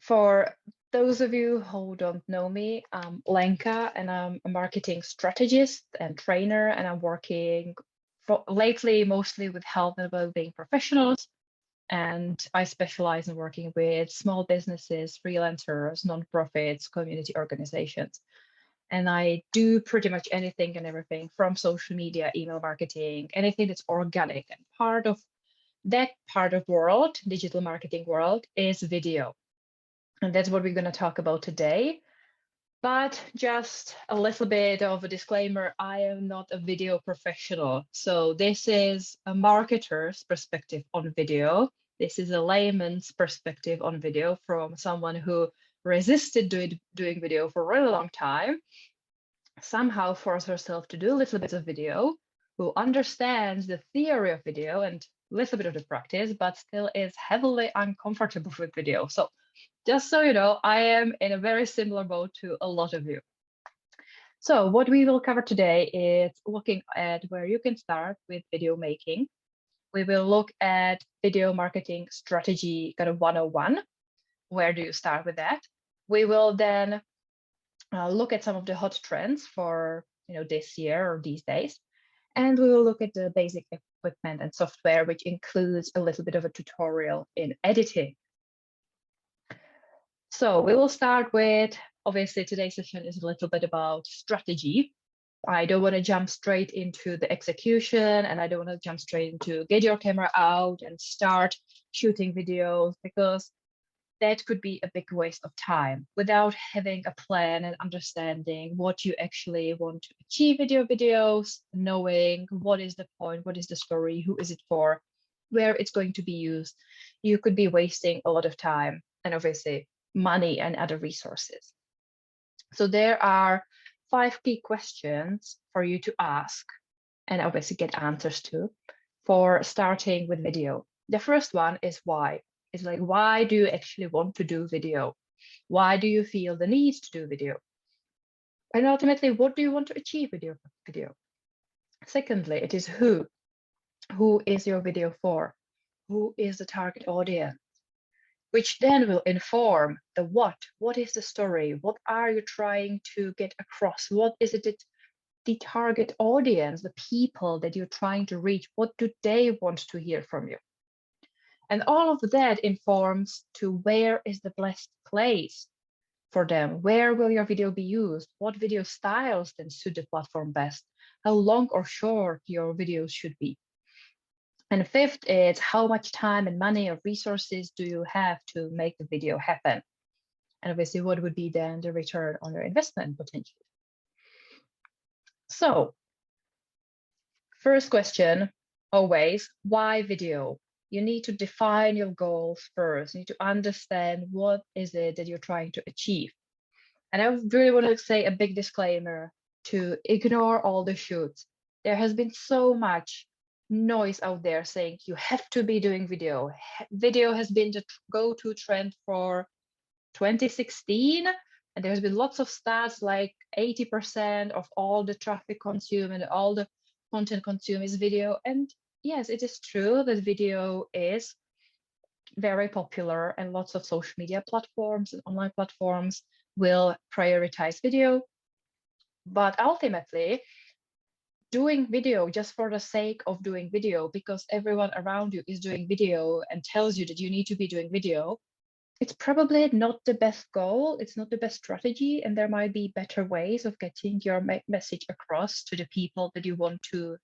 For those of you who don't know me, I'm Lenka, and I'm a marketing strategist and trainer, and I'm working lately mostly with health and well-being professionals. And I specialize in working with small businesses, freelancers, nonprofits, community organizations. And I do pretty much anything and everything from social media, email marketing, anything that's organic. And part of that part of world, digital marketing world, is video. And that's what we're going to talk about today. But just a little bit of a disclaimer, I am not a video professional. So this is a marketer's perspective on video. This is a layman's perspective on video from someone who resisted doing video for a really long time, somehow forced herself to do a little bit of video, who understands the theory of video and a little bit of the practice, but still is heavily uncomfortable with video. So just so you know, I am in a very similar boat to a lot of you. So what we will cover today is looking at where you can start with video making. We will look at video marketing strategy kind of 101. Where do you start with that? We will then look at some of the hot trends for this year or these days. And we will look at the basic equipment and software, which includes a little bit of a tutorial in editing. So we will start with, obviously today's session is a little bit about strategy. I don't want to jump straight into the execution, and I don't want to jump straight into get your camera out and start shooting videos, because that could be a big waste of time without having a plan and understanding what you actually want to achieve with your videos, knowing what is the point, what is the story, who is it for, where it's going to be used. You could be wasting a lot of time and obviously money and other resources. So there are 5 key questions for you to ask and obviously get answers to for starting with video. The first one is why. It's like, why do you actually want to do video? Why do you feel the need to do video? And ultimately, what do you want to achieve with your video? Secondly, it is who. Who is your video for? Who is the target audience? Which then will inform the what. What is the story? What are you trying to get across? What is it that the target audience, the people that you're trying to reach, what do they want to hear from you? And all of that informs to where is the best place for them? Where will your video be used? What video styles then suit the platform best? How long or short your videos should be? And fifth is how much time and money or resources do you have to make the video happen? And obviously, what would be then the return on your investment potentially? So, first question, always, why video? You need to define your goals first. You need to understand what is it that you're trying to achieve. And I really want to say a big disclaimer to ignore all the shoots. There has been so much noise out there saying you have to be doing video. Video has been the go-to trend for 2016, and there's been lots of stats like 80% of all the traffic consumed and all the content consumed is video. And yes, it is true that video is very popular, and lots of social media platforms and online platforms will prioritize video. But ultimately, doing video just for the sake of doing video because everyone around you is doing video and tells you that you need to be doing video, it's probably not the best goal. It's not the best strategy. And there might be better ways of getting your message across to the people that you want to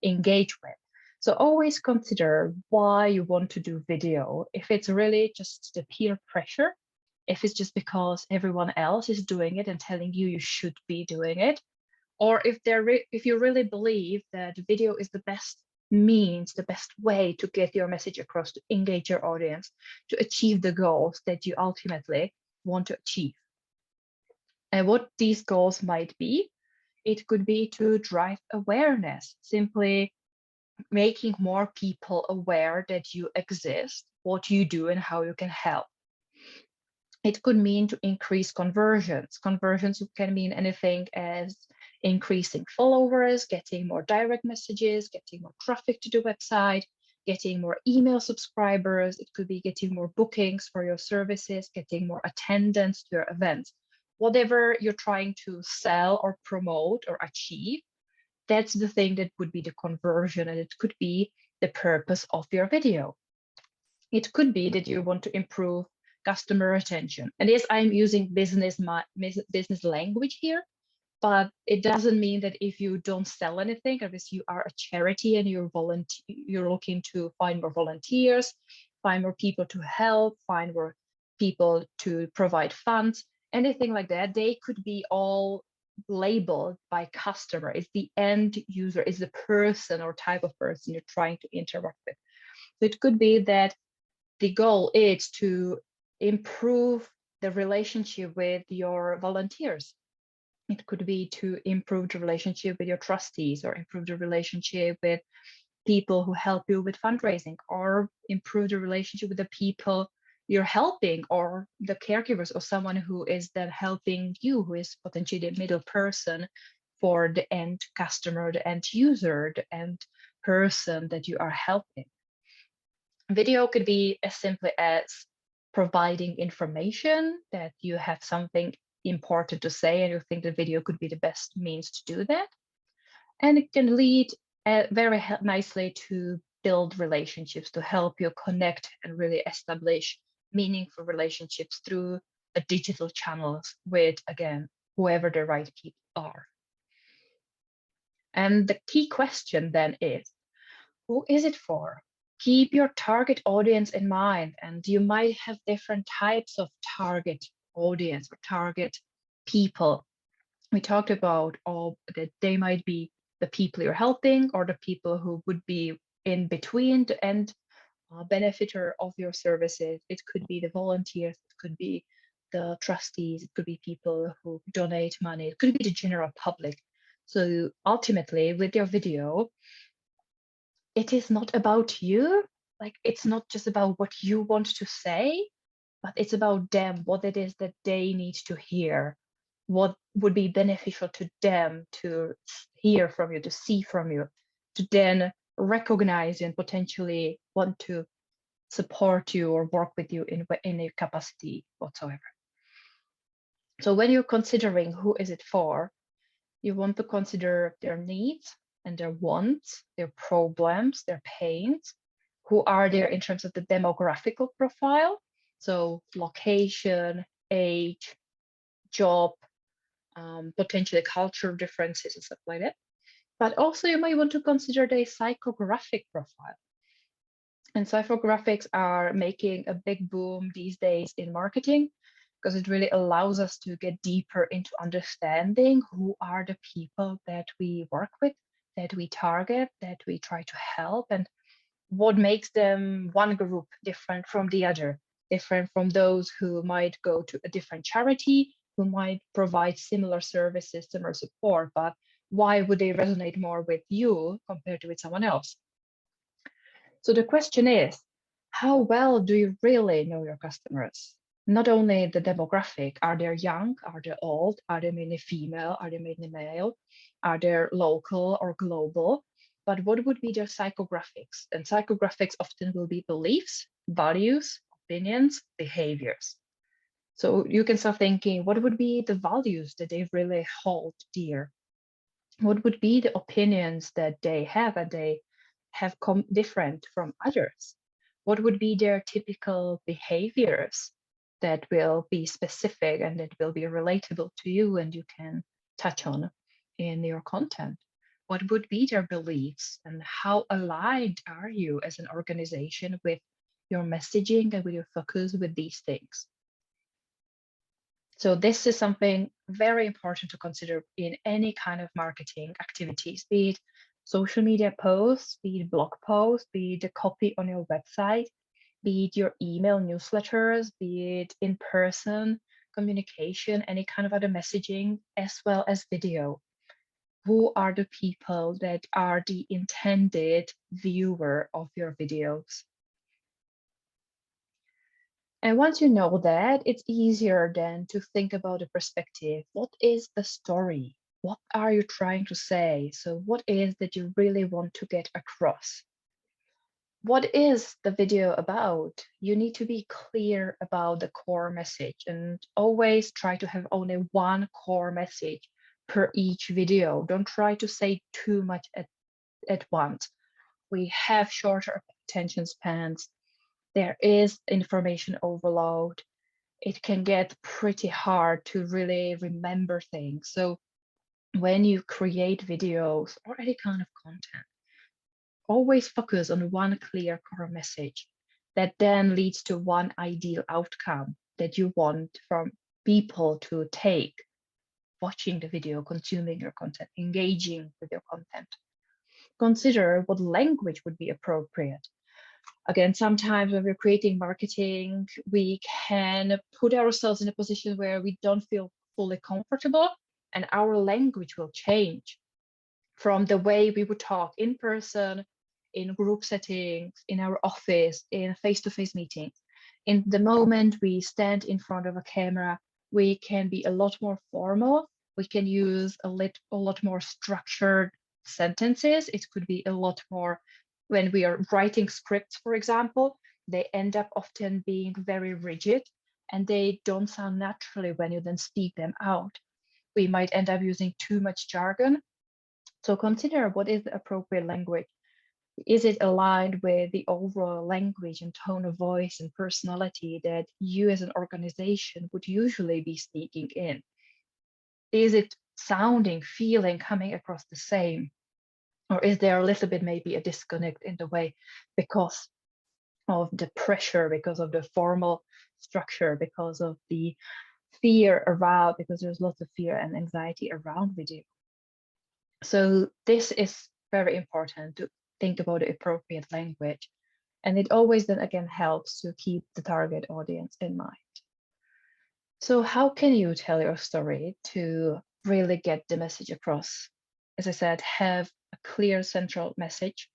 engage with. So always consider why you want to do video. If it's really just the peer pressure, if it's just because everyone else is doing it and telling you you should be doing it, or if you really believe that video is the best means, the best way to get your message across, to engage your audience, to achieve the goals that you ultimately want to achieve. And what these goals might be, it could be to drive awareness, simply making more people aware that you exist, what you do, and how you can help. It could mean to increase conversions. Conversions can mean anything as increasing followers, getting more direct messages, getting more traffic to the website, getting more email subscribers, it could be getting more bookings for your services, getting more attendance to your events. Whatever you're trying to sell or promote or achieve, that's the thing that would be the conversion, and it could be the purpose of your video. It could be that you want to improve customer retention. And yes, I'm using business language here, but it doesn't mean that if you don't sell anything, or if you are a charity and you're looking to find more volunteers, find more people to help, find more people to provide funds, anything like that, they could be all labeled by customer. It's the end user, is the person or type of person you're trying to interact with. So it could be that the goal is to improve the relationship with your volunteers. It could be to improve the relationship with your trustees, or improve the relationship with people who help you with fundraising, or improve the relationship with the people you're helping, or the caregivers, or someone who is then helping you, who is potentially the middle person for the end customer, the end user, the end person that you are helping. Video could be as simply as providing information, that you have something important to say and you think the video could be the best means to do that. And it can lead very nicely to build relationships, to help you connect and really establish meaningful relationships through the digital channels with, again, whoever the right people are. And the key question then is, who is it for? Keep your target audience in mind, and you might have different types of target audience or target people. We talked about that they might be the people you're helping, or the people who would be in between the end benefiter of your services. It could be the volunteers, it could be the trustees, it could be people who donate money, it could be the general public. So ultimately, with your video, it is not about you. Like, it's not just about what you want to say, but it's about them, what it is that they need to hear, what would be beneficial to them to hear from you, to see from you, to then recognize and potentially want to support you or work with you in any capacity whatsoever. So when you're considering who is it for, you want to consider their needs and their wants, their problems, their pains, who are there in terms of the demographical profile, so location, age, job, potentially cultural differences and stuff like that. But also you might want to consider the psychographic profile. And psychographics are making a big boom these days in marketing, because it really allows us to get deeper into understanding who are the people that we work with, that we target, that we try to help, and what makes them one group different from the other, different from those who might go to a different charity, who might provide similar services, similar support, but why would they resonate more with you compared to with someone else? So the question is, how well do you really know your customers? Not only the demographic, are they young, are they old, are they mainly female, are they mainly male, are they local or global, but what would be their psychographics? And psychographics often will be beliefs, values, opinions, behaviors. So you can start thinking, what would be the values that they really hold dear? What would be the opinions that they have and they have come different from others? What would be their typical behaviors that will be specific and that will be relatable to you and you can touch on in your content? What would be their beliefs, and how aligned are you as an organization with your messaging and with your focus with these things? So this is something very important to consider in any kind of marketing activities, be it social media posts, be it blog posts, be it the copy on your website, be it your email newsletters, be it in-person communication, any kind of other messaging, as well as video. Who are the people that are the intended viewer of your videos? And once you know that, it's easier then to think about the perspective. What is the story? What are you trying to say? So what is that you really want to get across? what is the video about? You need to be clear about the core message and always try to have only one core message per each video. Don't try to say too much at once. We have shorter attention spans. There is information overload. It can get pretty hard to really remember things. So when you create videos or any kind of content, always focus on one clear core message that then leads to one ideal outcome that you want from people to take watching the video, consuming your content, engaging with your content. Consider what language would be appropriate. Again, sometimes when we're creating marketing, we can put ourselves in a position where we don't feel fully comfortable, and our language will change from the way we would talk in person, in group settings, in our office, in face-to-face meetings. In the moment we stand in front of a camera, we can be a lot more formal. We can use a lot more structured sentences. It could be a lot more when we are writing scripts, for example, they end up often being very rigid and they don't sound naturally when you then speak them out. We might end up using too much jargon. So consider what is the appropriate language. Is it aligned with the overall language and tone of voice and personality that you as an organization would usually be speaking in? Is it sounding, feeling, coming across the same? Or is there a little bit maybe a disconnect in the way because of the pressure, because of the formal structure, because of the fear around, because there's lots of fear and anxiety around video. So this is very important to think about the appropriate language. And it always then again helps to keep the target audience in mind. So how can you tell your story to really get the message across? As I said, have a clear central message.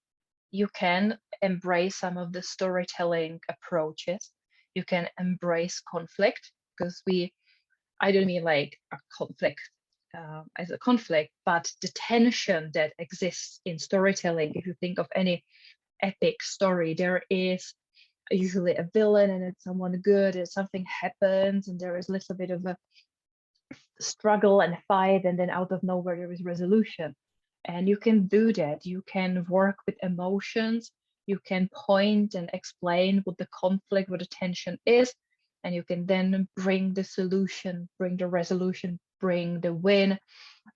You can embrace some of the storytelling approaches. You can embrace conflict because I don't mean like a conflict as a conflict, but the tension that exists in storytelling. If you think of any epic story, there is usually a villain and it's someone good and something happens and there is a little bit of a struggle and fight, and then out of nowhere there is resolution. And you can do that. You can work with emotions. You can point and explain what the conflict, what the tension is, and you can then bring the solution, bring the resolution, bring the win,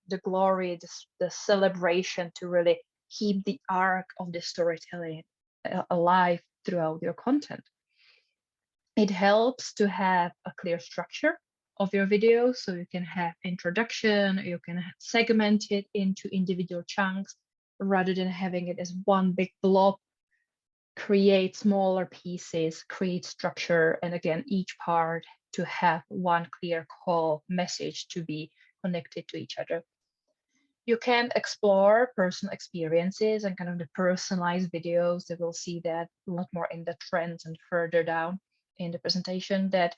the glory, the celebration to really keep the arc of the storytelling alive throughout your content. It helps to have a clear structure of your video, so you can have introduction, you can segment it into individual chunks rather than having it as one big blob. Create smaller pieces, create structure, and again, each part to have one clear call message to be connected to each other. You can explore personal experiences and kind of the personalized videos. That we'll see that a lot more in the trends and further down in the presentation, that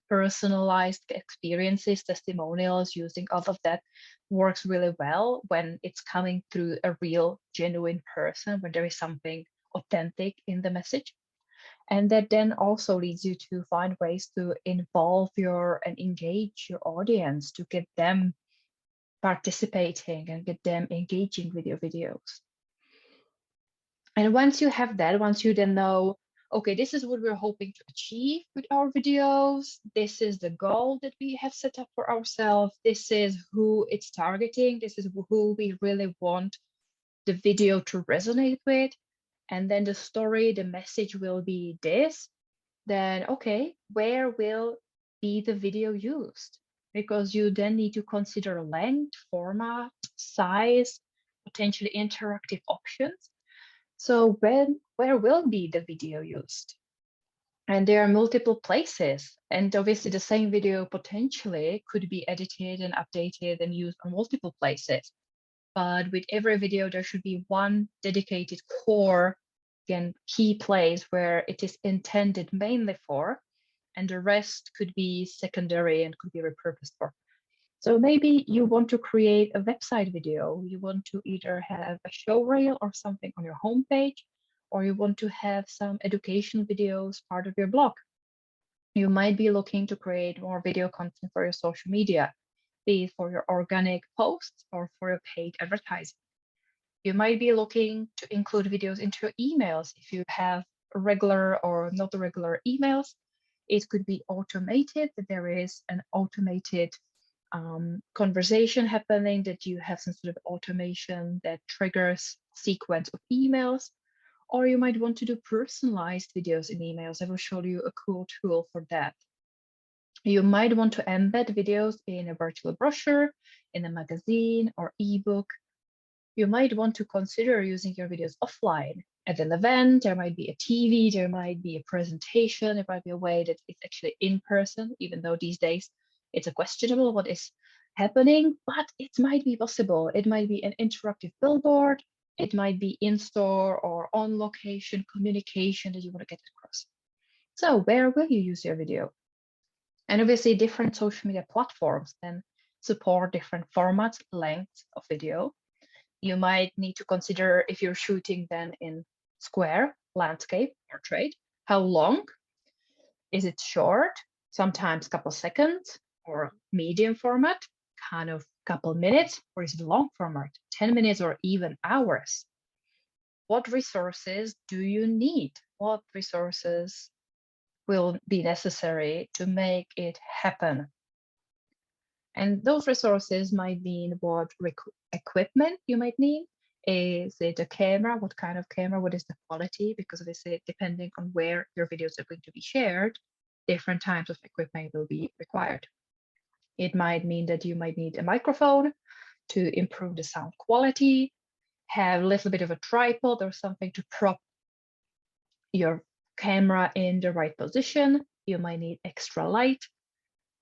personalized experiences, testimonials, using all of that works really well when it's coming through a real, genuine person, when there is something authentic in the message. And that then also leads you to find ways to involve and engage your audience, to get them participating and get them engaging with your videos. And once you have that, once you then know, okay, this is what we're hoping to achieve with our videos, this is the goal that we have set up for ourselves, this is who it's targeting, this is who we really want the video to resonate with, and then the story, the message will be this, then okay, where will be the video used? Because you then need to consider length, format, size, potentially interactive options. So where will be the video used? And there are multiple places. And obviously the same video potentially could be edited and updated and used on multiple places. But with every video, there should be one dedicated core, again, key place where it is intended mainly for, and the rest could be secondary and could be repurposed for. So maybe you want to create a website video. You want to either have a show reel or something on your homepage, or you want to have some educational videos part of your blog. You might be looking to create more video content for your social media, be it for your organic posts or for your paid advertising. You might be looking to include videos into your emails if you have regular or not regular emails. It could be automated, that there is an automated conversation happening, that you have some sort of automation that triggers sequence of emails. Or you might want to do personalized videos in emails. I will show you a cool tool for that. You might want to embed videos in a virtual brochure, in a magazine or ebook. You might want to consider using your videos offline at an event. There might be a TV, there might be a presentation, it might be a way that it's actually in person, even though these days it's a questionable what is happening, but it might be possible. It might be an interactive billboard, it might be in-store or on location communication that you want to get across. So where will you use your video? And obviously different social media platforms then support different formats, lengths of video. You might need to consider if you're shooting then in square, landscape, or portrait, how long? Is it short, sometimes a couple seconds, or medium format, kind of couple minutes, or is it long format, 10 minutes or even hours? What resources do you need? What resources will be necessary to make it happen? And those resources might mean what equipment you might need. Is it a camera? What kind of camera? What is the quality? Because obviously, depending on where your videos are going to be shared, different types of equipment will be required. It might mean that you might need a microphone to improve the sound quality, have a little bit of a tripod or something to prop your camera in the right position. You might need extra light.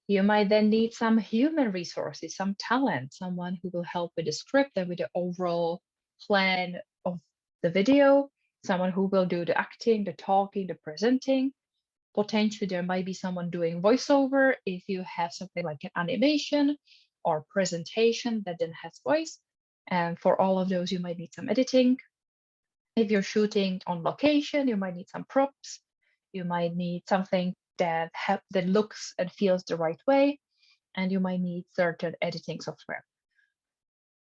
You might then need some human resources, some talent, someone who will help with the script and with the overall plan of the video, someone who will do the acting, the talking, the presenting. Potentially, there might be someone doing voiceover if you have something like an animation or presentation that then has voice. And for all of those, you might need some editing. If you're shooting on location, you might need some props. You might need something that looks and feels the right way, and you might need certain editing software.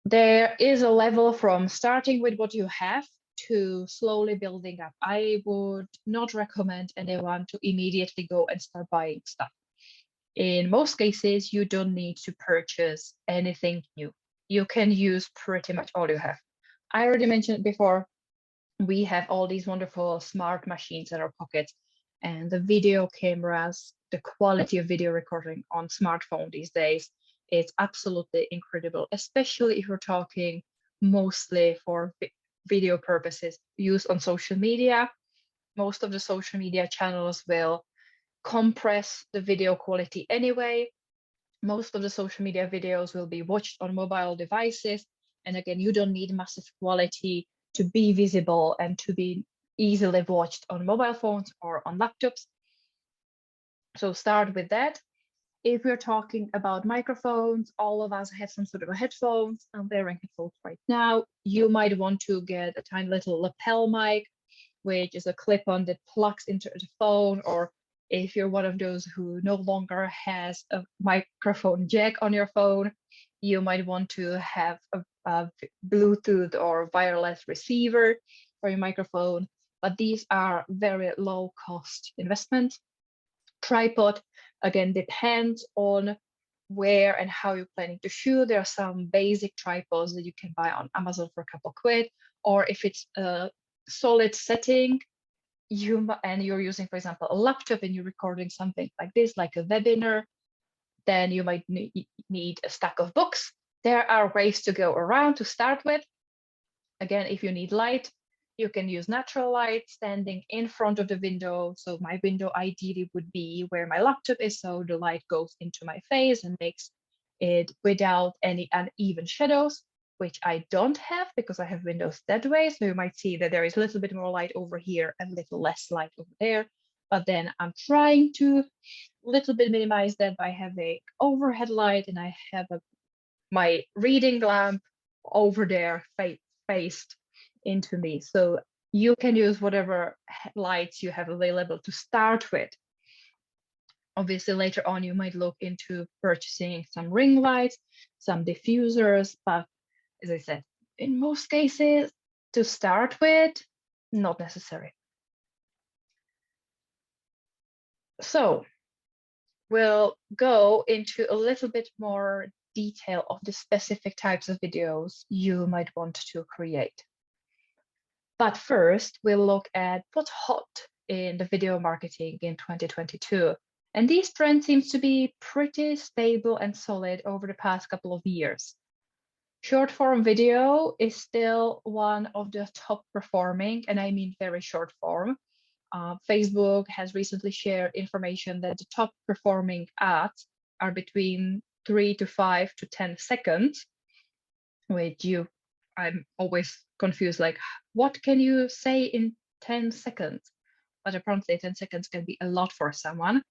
There is a level from starting with what you have to slowly building up. I would not recommend anyone to immediately go and start buying stuff. In most cases, you don't need to purchase anything new. You can use pretty much all you have. I already mentioned before, we have all these wonderful smart machines in our pockets, and the video cameras, the quality of video recording on smartphone these days, it's absolutely incredible, especially if we're talking mostly for video purposes used on social media. Most of the social media channels will compress the video quality anyway. Most of the social media videos will be watched on mobile devices. And again, you don't need massive quality to be visible and to be easily watched on mobile phones or on laptops. So start with that. If we're talking about microphones, all of us have some sort of a headphones. I'm wearing headphones right now. You might want to get a tiny little lapel mic, which is a clip-on that plugs into the phone, or if you're one of those who no longer has a microphone jack on your phone, you might want to have a Bluetooth or wireless receiver for your microphone, but these are very low cost investments. Tripod, again, depends on where and how you're planning to shoot. There are some basic tripods that you can buy on Amazon for a couple quid, or if it's a solid setting, you're using, for example, a laptop and you're recording something like this, like a webinar, then you might need a stack of books. There are ways to go around to start with. Again, if you need light, you can use natural light standing in front of the window. So my window ideally would be where my laptop is, so the light goes into my face and makes it without any uneven shadows, which I don't have because I have windows that way. So you might see that there is a little bit more light over here and a little less light over there. But then I'm trying to a little bit minimize that by having overhead light, and I have my reading lamp over there faced into me. So You can use whatever lights you have available to start with. Obviously, later on, you might look into purchasing some ring lights, some diffusers, but as I said, in most cases, to start with, not necessary. So we'll go into a little bit more detail of the specific types of videos you might want to create. But first, we'll look at what's hot in the video marketing in 2022. And these trends seem to be pretty stable and solid over the past couple of years. Short form video is still one of the top performing, and I mean very short form. Facebook has recently shared information that the top performing ads are between 3 to 5 to 10 seconds, which I'm always confused, like, what can you say in 10 seconds? But apparently 10 seconds can be a lot for someone.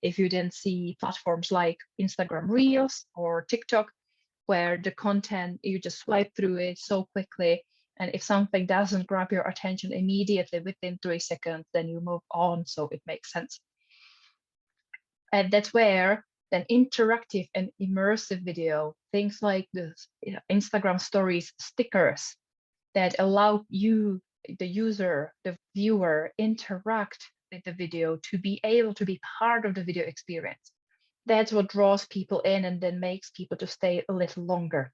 If you then see platforms like Instagram Reels or TikTok, where the content, you just swipe through it so quickly, and if something doesn't grab your attention immediately within 3 seconds, then you move on, so it makes sense. And that's where then interactive and immersive video, things like this, Instagram stories stickers that allow you, the user, the viewer, interact with the video to be able to be part of the video experience. That's what draws people in and then makes people to stay a little longer.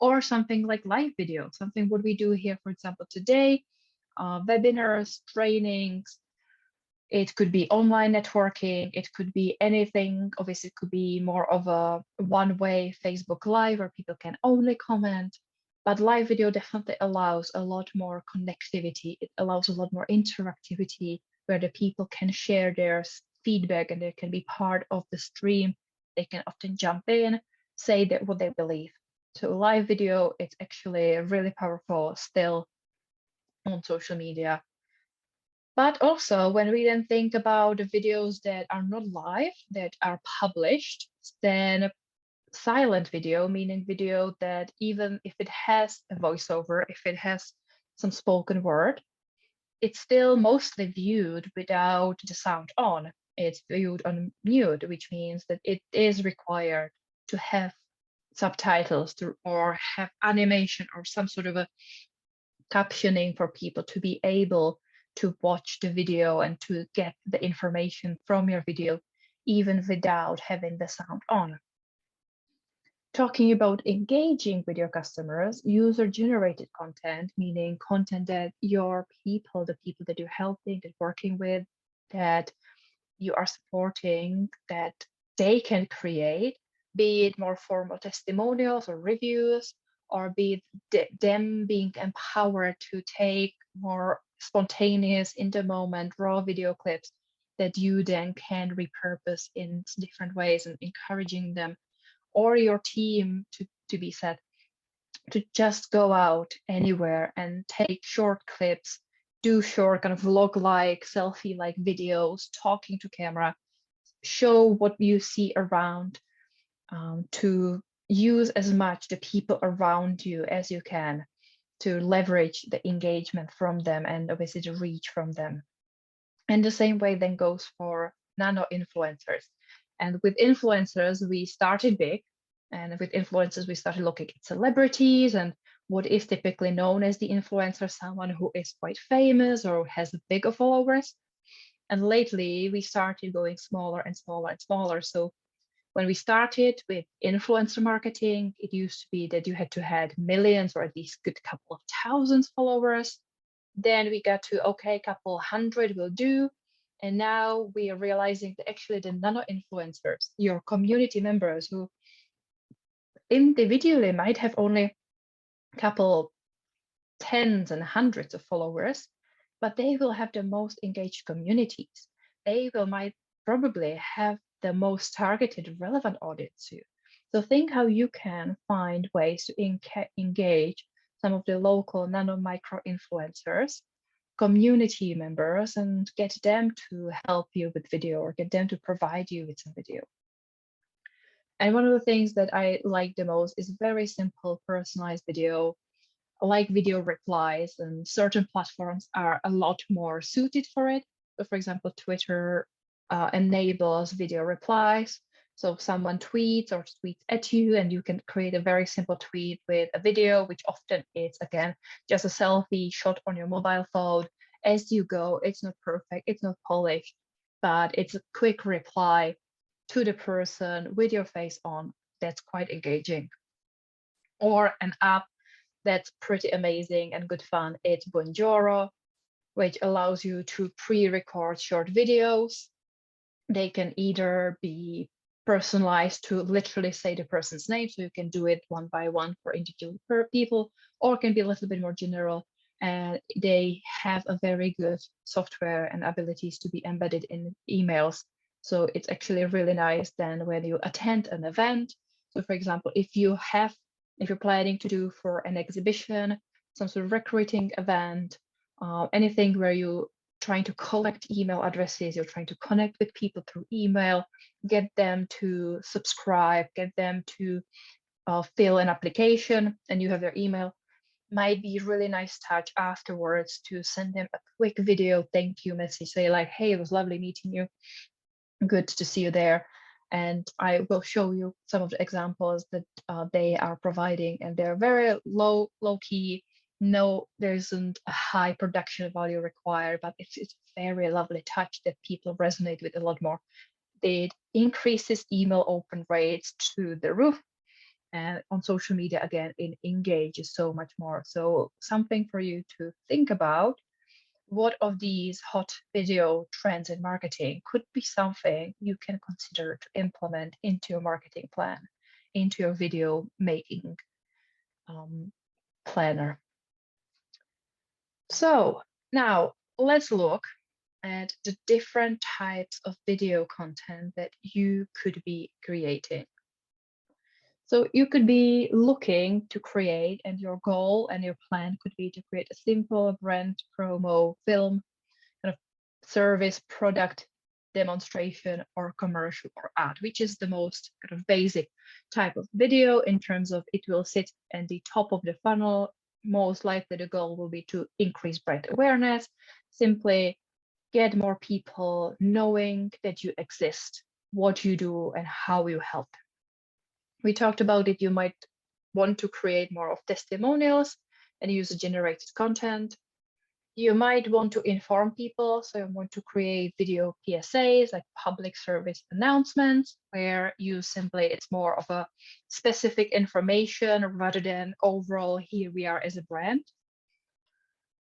Or something like live video, something what we do here, for example, today, webinars, trainings. It could be online networking, it could be anything. Obviously, it could be more of a one-way Facebook Live where people can only comment. But live video definitely allows a lot more connectivity. It allows a lot more interactivity where the people can share their feedback and they can be part of the stream. They can often jump in, say that what they believe. So live video, it's actually really powerful still on social media. But also when we then think about the videos that are not live, that are published, then silent video, meaning video that even if it has a voiceover, if it has some spoken word, it's still mostly viewed without the sound on. It's viewed on mute, which means that it is required to have subtitles or have animation or some sort of a captioning for people to be able to watch the video and to get the information from your video, even without having the sound on. Talking about engaging with your customers, user-generated content, meaning content that your people, the people that you're helping, that working with, that you are supporting, that they can create, be it more formal testimonials or reviews, or be it them being empowered to take more spontaneous, in the moment, raw video clips that you then can repurpose in different ways and encouraging them or your team to be set to just go out anywhere and take short clips, do short kind of vlog-like, selfie-like videos, talking to camera, show what you see around, to use as much the people around you as you can to leverage the engagement from them and obviously the reach from them. And the same way then goes for nano influencers. And with influencers, we started big. And with influencers, we started looking at celebrities and what is typically known as the influencer, someone who is quite famous or has bigger followers. And lately, we started going smaller and smaller and smaller. So when we started with influencer marketing, it used to be that you had to have millions or at least a good couple of thousands followers. Then we got to, okay, a couple hundred will do. And now we are realizing that actually the nano influencers, your community members who individually might have only a couple tens and hundreds of followers, but they will have the most engaged communities. They might probably have the most targeted relevant audience too. So think how you can find ways to engage some of the local nano micro influencers, community members, and get them to help you with video or get them to provide you with some video. And one of the things that I like the most is very simple personalized video. like video replies, and certain platforms are a lot more suited for it. So for example, Twitter enables video replies. So someone tweets or tweets at you, and you can create a very simple tweet with a video, which often is, again, just a selfie shot on your mobile phone as you go. It's not perfect, it's not polished, but it's a quick reply to the person with your face on. That's quite engaging. Or an app that's pretty amazing and good fun. It's Bonjoro, which allows you to pre-record short videos. They can either be personalized to literally say the person's name, so you can do it one by one for individual people, or can be a little bit more general. And they have a very good software and abilities to be embedded in emails. So it's actually really nice then when you attend an event. So for example, if you're planning to do for an exhibition, some sort of recruiting event, anything where you trying to collect email addresses, you're trying to connect with people through email, get them to subscribe, get them to fill an application, and you have their email, might be really nice touch afterwards to send them a quick video thank you message, say like, hey, it was lovely meeting you, good to see you there. And I will show you some of the examples that they are providing, and they're very low key. No, there isn't a high production value required, but it's a very lovely touch that people resonate with a lot more. It increases email open rates to the roof, and on social media, again, it engages so much more. So something for you to think about. What of these hot video trends in marketing could be something you can consider to implement into your marketing plan, into your video making planner? So now let's look at the different types of video content that you could be creating. So you could be looking to create, and your goal and your plan could be to create a simple brand promo film, kind of service, product demonstration, or commercial or ad, which is the most kind of basic type of video in terms of it will sit at the top of the funnel. Most likely the goal will be to increase brand awareness, simply get more people knowing that you exist, what you do, and how you help. We talked about it. You might want to create more of testimonials and user-generated content. You might want to inform people, so you want to create video PSAs, like public service announcements, where you simply, it's more of a specific information rather than overall, here we are as a brand.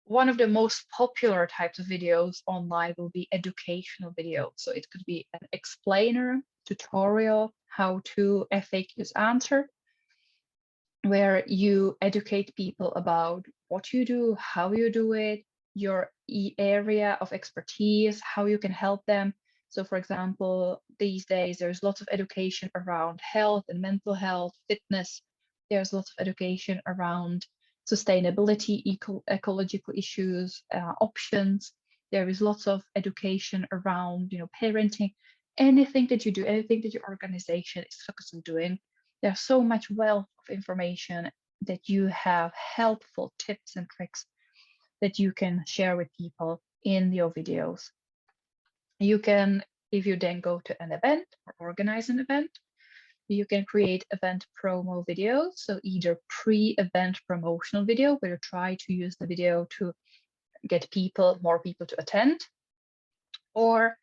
One of the most popular types of videos online will be educational videos. So it could be an explainer, tutorial, how to, FAQs answer, where you educate people about what you do, how you do it, your area of expertise, how you can help them. So for example, these days, there's lots of education around health and mental health, fitness. There's lots of education around sustainability, ecological issues, options. There is lots of education around, parenting. Anything that you do, anything that your organization is focused on doing, there's so much wealth of information that you have, helpful tips and tricks that you can share with people in your videos. You can, if you then go to an event or organize an event, you can create event promo videos. So either pre-event promotional video, where you try to use the video to get more people to attend, or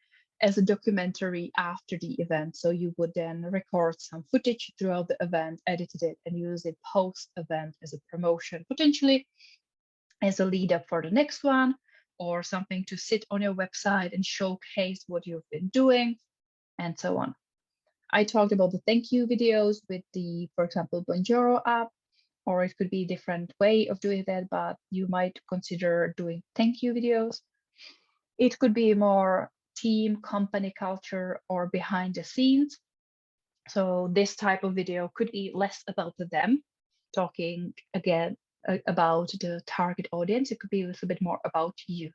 as a documentary after the event. So you would then record some footage throughout the event, edited it, and use it post-event as a promotion, potentially as a lead up for the next one, or something to sit on your website and showcase what you've been doing, and so on. I talked about the thank you videos with the, for example, Bonjoro app, or it could be a different way of doing that, but you might consider doing thank you videos. It could be more team, company culture, or behind the scenes. So this type of video could be less about them, talking again about the target audience. It could be a little bit more about you,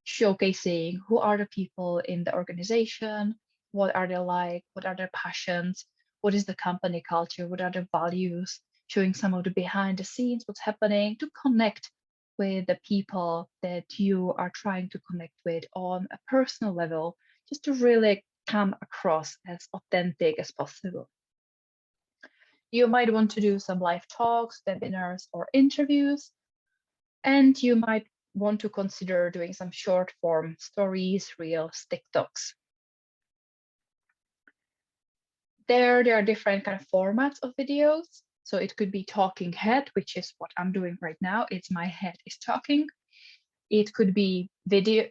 showcasing who are the people in the organization, what are they like, what are their passions, what is the company culture, what are their values, showing some of the behind the scenes, what's happening, to connect with the people that you are trying to connect with on a personal level, just to really come across as authentic as possible. You might want to do some live talks, webinars, or interviews, and you might want to consider doing some short form stories, reels, TikToks. There are different kind of formats of videos. So it could be talking head, which is what I'm doing right now. It's my head is talking. It could be video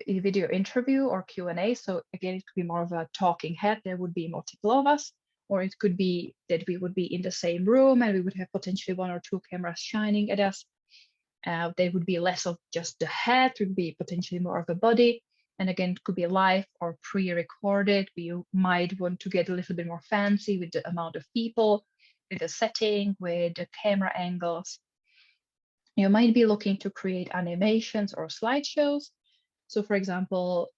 interview or Q&A. So again, it could be more of a talking head. There would be multiple of us, or it could be that we would be in the same room and we would have potentially 1 or 2 cameras shining at us. There would be less of just the head, it would be potentially more of a body. And again, it could be live or pre-recorded. We might want to get a little bit more fancy with the amount of people, with the setting, with the camera angles. You might be looking to create animations or slideshows. So for example,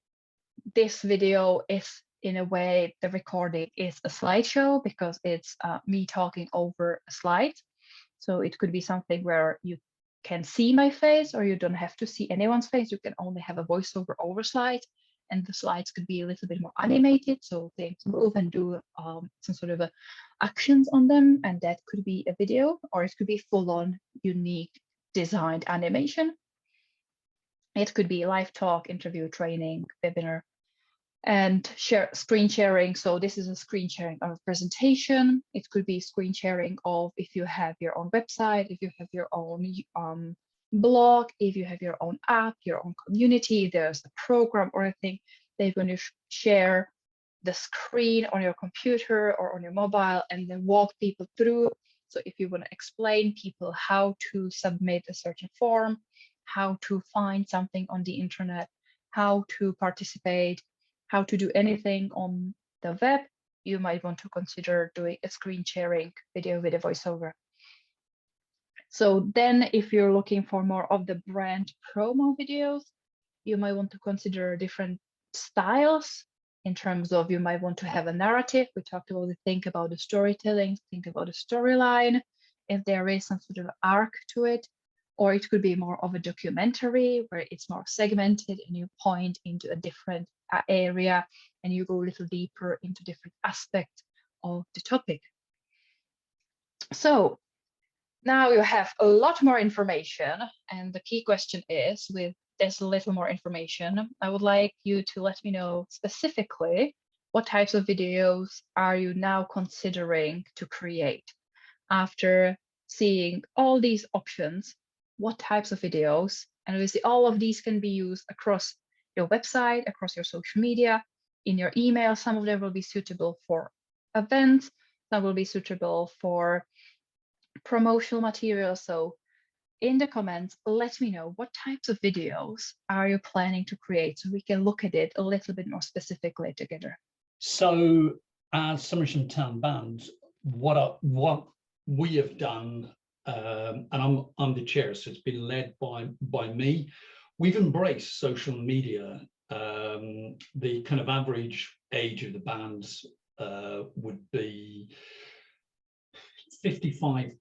this video is, in a way, the recording is a slideshow because it's me talking over a slide. So it could be something where you can see my face, or you don't have to see anyone's face. You can only have a voiceover over slide, and the slides could be a little bit more animated, so things move and do some sort of actions on them, and that could be a video, or it could be full-on unique designed animation. It could be live talk, interview, training, webinar, and screen sharing. So this is a screen sharing of a presentation. It could be screen sharing of if you have your own website, if you have your own blog, if you have your own app, your own community, there's a program or a thing, they're going to share the screen on your computer or on your mobile and then walk people through. So if you want to explain people how to submit a certain form, how to find something on the internet, how to participate, how to do anything on the web, you might want to consider doing a screen sharing video with a voiceover. So then if you're looking for more of the brand promo videos, you might want to consider different styles in terms of, you might want to have a narrative. We talked about think about the storytelling, think about the storyline, if there is some sort of arc to it, or it could be more of a documentary where it's more segmented and you point into a different area and you go a little deeper into different aspects of the topic. So now you have a lot more information, and the key question is, with this little more information, I would like you to let me know specifically what types of videos are you now considering to create. After seeing all these options, what types of videos, and obviously all of these can be used across your website, across your social media, in your email. Some of them will be suitable for events, some will be suitable for promotional material. So in the comments, let me know what types of videos are you planning to create so we can look at it a little bit more specifically together. So as Somerset Town Band, what we have done, and I'm the chair, so it's been led by me. We've embraced social media. The kind of average age of the bands would be 55,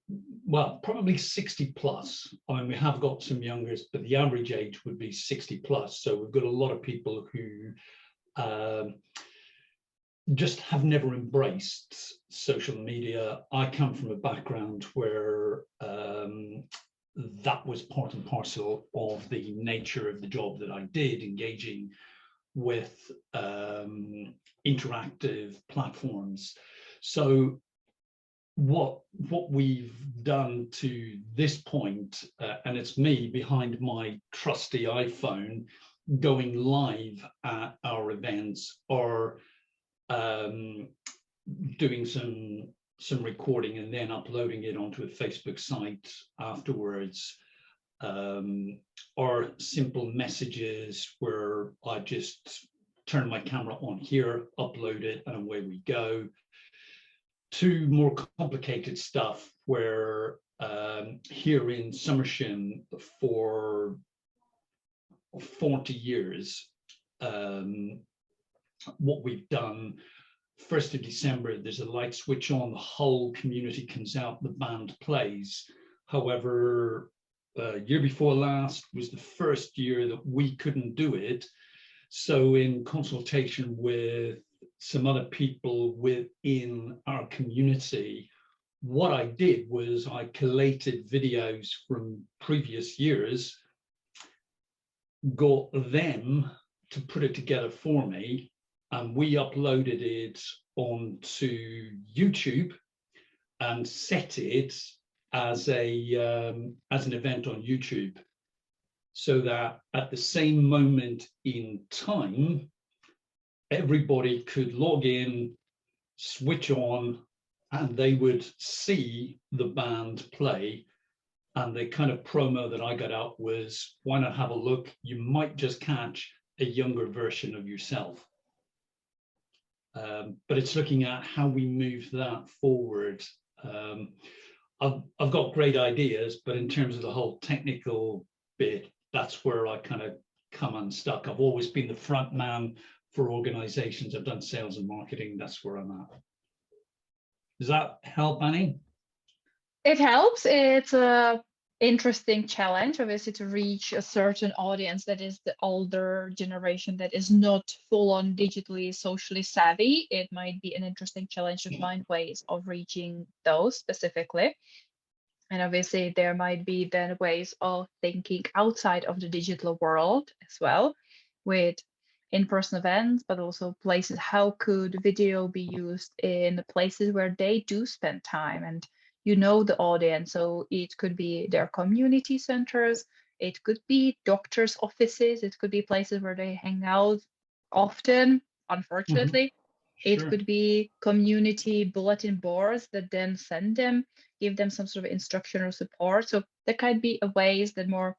well, probably 60 plus. I mean, we have got some youngers, but the average age would be 60 plus. So we've got a lot of people who just have never embraced social media. I come from a background where that was part and parcel of the nature of the job that I did, engaging with interactive platforms. So what we've done to this point, and it's me behind my trusty iPhone going live at our events, or doing some recording and then uploading it onto a Facebook site afterwards, or simple messages where I just turn my camera on here, upload it, and away we go, to more complicated stuff where here in Somerset for 40 years, what we've done 1st of December, there's a light switch on, the whole community comes out, the band plays. However, year before last was the first year that we couldn't do it. So in consultation with some other people within our community, what I did was I collated videos from previous years, got them to put it together for me, and we uploaded it onto YouTube and set it as an event on YouTube, so that at the same moment in time, everybody could log in, switch on, and they would see the band play. And the kind of promo that I got out was, why not have a look? You might just catch a younger version of yourself. But it's looking at how we move that forward. I've got great ideas, but in terms of the whole technical bit, that's where I kind of come unstuck. I've always been the front man for organizations. I've done sales and marketing. That's where I'm at. Does that help, Annie? It helps. It's a interesting challenge, obviously, to reach a certain audience that is the older generation that is not full on digitally, socially savvy. It might be an interesting challenge to find ways of reaching those specifically. And obviously, there might be then ways of thinking outside of the digital world as well, with in-person events, but also places. How could video be used in the places where they do spend time and you know the audience? So it could be their community centers, it could be doctors' offices, it could be places where they hang out often, unfortunately. It Sure. could be community bulletin boards that then send them, give them some sort of instruction or support. So there could be ways that more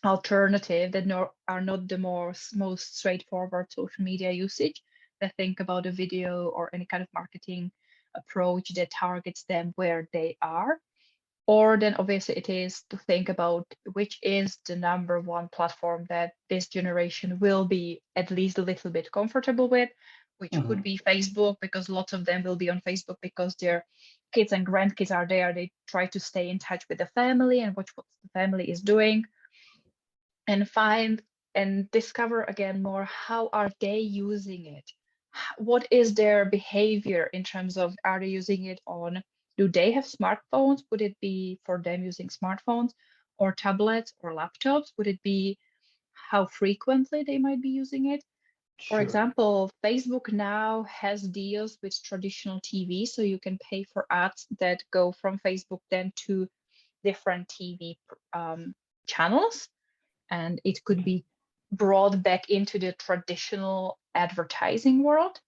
alternative, that are not the most straightforward social media usage, that think about a video or any kind of marketing approach that targets them where they are. Or then obviously it is to think about which is the #1 platform that this generation will be at least a little bit comfortable with, which could be Facebook, because lots of them will be on Facebook because their kids and grandkids are there. They try to stay in touch with the family and watch what the family is doing, and find and discover again more, how are they using it? What is their behavior in terms of, are they using it on, do they have smartphones? Would it be for them using smartphones or tablets or laptops? Would it be how frequently they might be using it? For Sure. example, Facebook now has deals with traditional TV, so you can pay for ads that go from Facebook then to different TV channels, and it could be brought back into the traditional advertising world.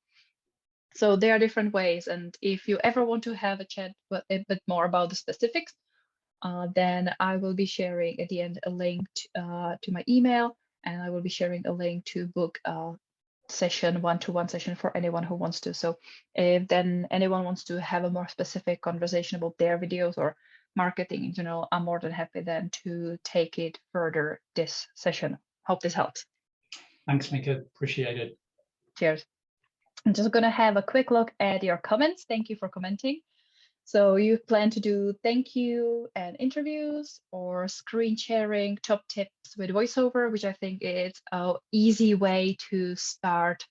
So there are different ways, and if you ever want to have a chat a bit more about the specifics, then I will be sharing at the end a link to my email, and I will be sharing a link to book a session, one-to-one session, for anyone who wants to. So if then anyone wants to have a more specific conversation about their videos or marketing in general, I'm more than happy then to take it further this session. Hope this helps. Thanks, Mika. Appreciate it. Cheers. I'm just going to have a quick look at your comments. Thank you for commenting. So you plan to do thank you and interviews, or screen sharing, top tips with VoiceOver, which I think is an easy way to start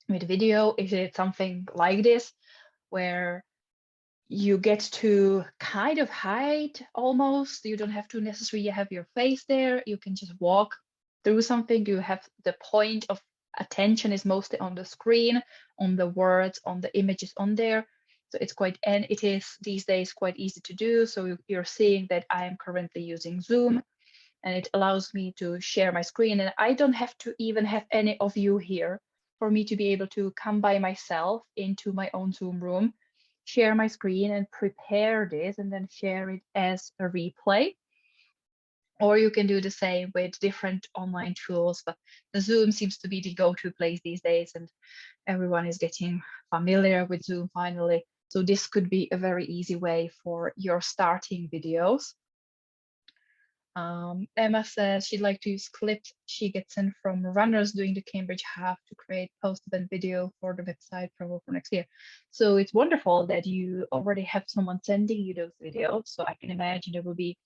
with video. Is it something like this, where you get to kind of hide almost? You don't have to necessarily have your face there. You can just walk through something. You have the point of attention is mostly on the screen, on the words, on the images on there. So it's quite, and it is these days quite easy to do. So you're seeing that I am currently using Zoom, and it allows me to share my screen. And I don't have to even have any of you here for me to be able to come by myself into my own Zoom room, share my screen and prepare this, and then share it as a replay. Or you can do the same with different online tools, but the Zoom seems to be the go-to place these days, and everyone is getting familiar with Zoom finally. So this could be a very easy way for your starting videos. Emma says she'd like to use clips she gets in from runners doing the Cambridge Half to create post-event video for the website promo for next year. So it's wonderful that you already have someone sending you those videos. So I can imagine there will be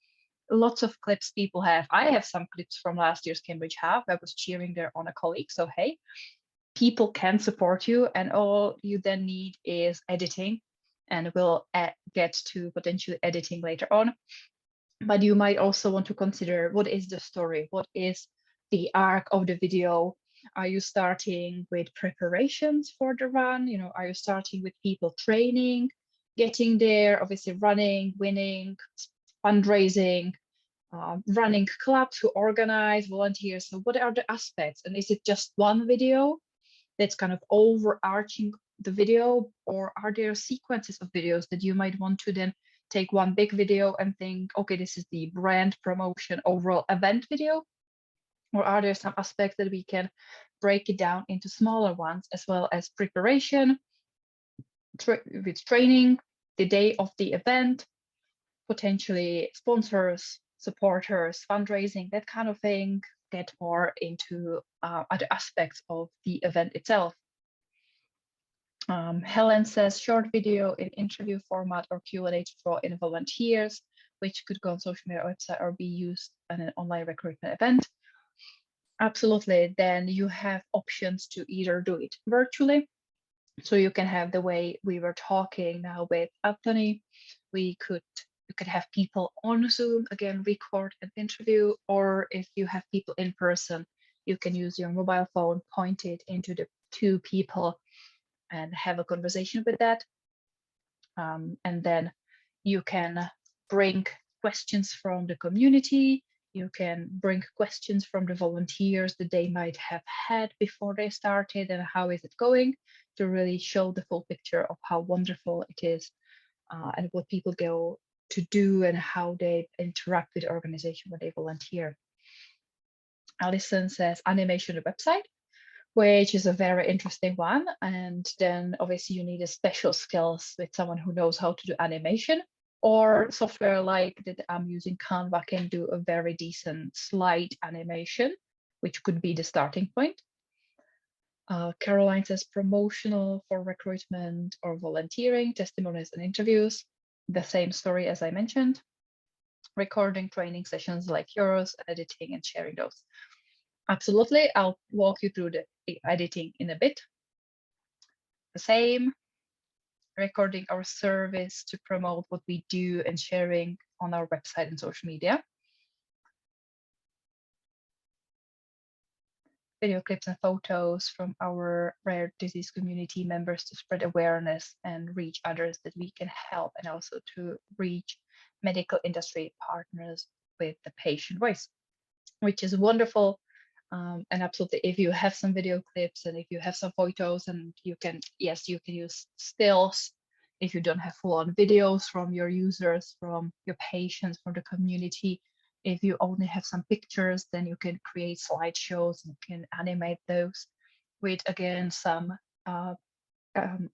lots of clips people have. I have some clips from last year's Cambridge Half. I was cheering there on a colleague. So hey, people can support you, and all you then need is editing, and we'll get to potentially editing later on. But you might also want to consider, what is the story? What is the arc of the video? Are you starting with preparations for the run? You know, are you starting with people training, getting there, obviously running, winning, fundraising, running clubs who organize, volunteers? So what are the aspects? And is it just one video that's kind of overarching the video, or are there sequences of videos that you might want to then take one big video and think, okay, this is the brand promotion overall event video? Or are there some aspects that we can break it down into smaller ones, as well as preparation, with training, the day of the event, potentially sponsors, supporters, fundraising, that kind of thing, get more into other aspects of the event itself. Helen says short video in interview format or Q&A to draw in volunteers, which could go on social media website or be used in an online recruitment event. Absolutely. Then you have options to either do it virtually. So you can have the way we were talking now with Anthony. You could have people on Zoom, again, record an interview, or if you have people in person, you can use your mobile phone, point it into the two people and have a conversation with that. And then you can bring questions from the community. You can bring questions from the volunteers that they might have had before they started, and how is it going, to really show the full picture of how wonderful it is and what people go to do and how they interact with the organization when they volunteer. Alison says animation on the website, which is a very interesting one. And then obviously you need a special skills with someone who knows how to do animation, or software like that I'm using, Canva, can do a very decent slide animation, which could be the starting point. Caroline says promotional for recruitment or volunteering, testimonials and interviews. The same story as I mentioned. Recording training sessions like yours, editing and sharing those. Absolutely, I'll walk you through the editing in a bit. The same, recording our service to promote what we do and sharing on our website and social media. Video clips and photos from our rare disease community members to spread awareness and reach others that we can help, and also to reach medical industry partners with the patient voice, which is wonderful. And absolutely, if you have some video clips and if you have some photos, and you can, yes, you can use stills. If you don't have full-on videos from your users, from your patients, from the community, if you only have some pictures, then you can create slideshows and can animate those with, again, some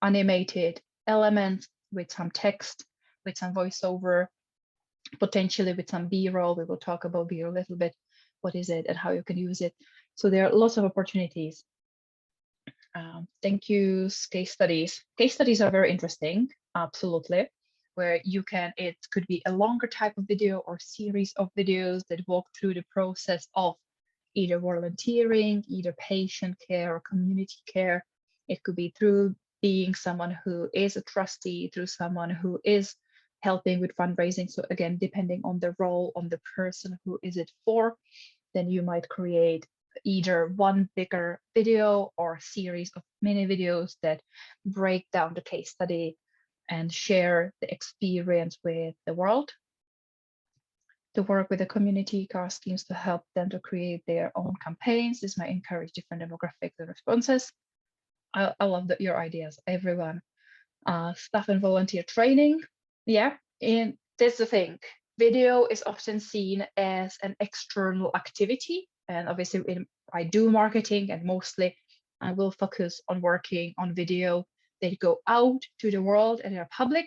animated elements, with some text, with some voiceover, potentially with some B-roll. We will talk about B-roll a little bit. What is it and how you can use it? So there are lots of opportunities. Thank you. Case studies. Case studies are very interesting, absolutely, where you can, it could be a longer type of video or series of videos that walk through the process of either volunteering, either patient care or community care. It could be through being someone who is a trustee, through someone who is helping with fundraising. So again, depending on the role, on the person who is it for, then you might create either one bigger video or a series of mini videos that break down the case study and share the experience with the world. To work with the community car schemes to help them to create their own campaigns. This might encourage different demographics and responses. I love your ideas, everyone. Staff and volunteer training. Yeah, and that's the thing. Video is often seen as an external activity. And obviously I do marketing, and mostly I will focus on working on video that go out to the world and are public.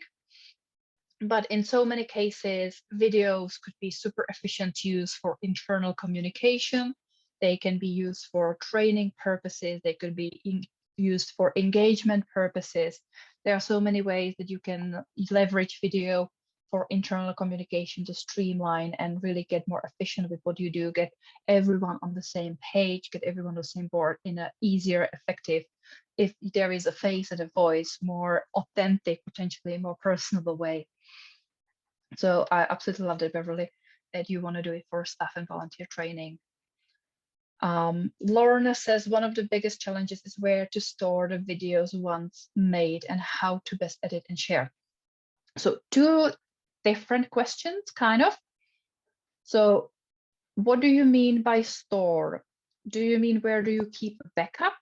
But in so many cases, videos could be super efficient use for internal communication. They can be used for training purposes. They could be used for engagement purposes. There are so many ways that you can leverage video for internal communication to streamline and really get more efficient with what you do, get everyone on the same page, get everyone on the same board in an easier, effective, if there is a face and a voice, more authentic, potentially more personable way. So I absolutely love that, Beverly, that you want to do it for staff and volunteer training. Lorna says one of the biggest challenges is where to store the videos once made and how to best edit and share. So two different questions, kind of. So what do you mean by store? Do you mean where do you keep a backup?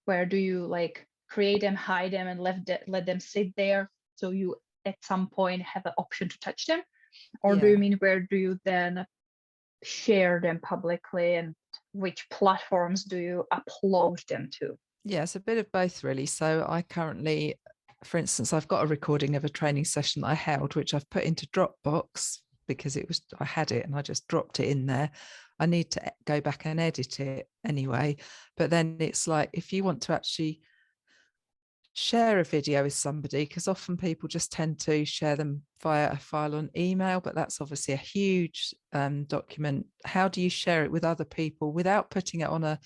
Where do you like create them, hide them, and let them sit there so you at some point have an option to touch them? Or do you mean where do you then share them publicly, and which platforms do you upload them to? Yeah, it's a bit of both really. So I currently, for instance, I've got a recording of a training session that I held, which I've put into Dropbox because I had it and I just dropped it in there. I need to go back and edit it anyway. But then it's like, if you want to actually share a video with somebody, because often people just tend to share them via a file on email, but that's obviously a huge document. How do you share it with other people without putting it on a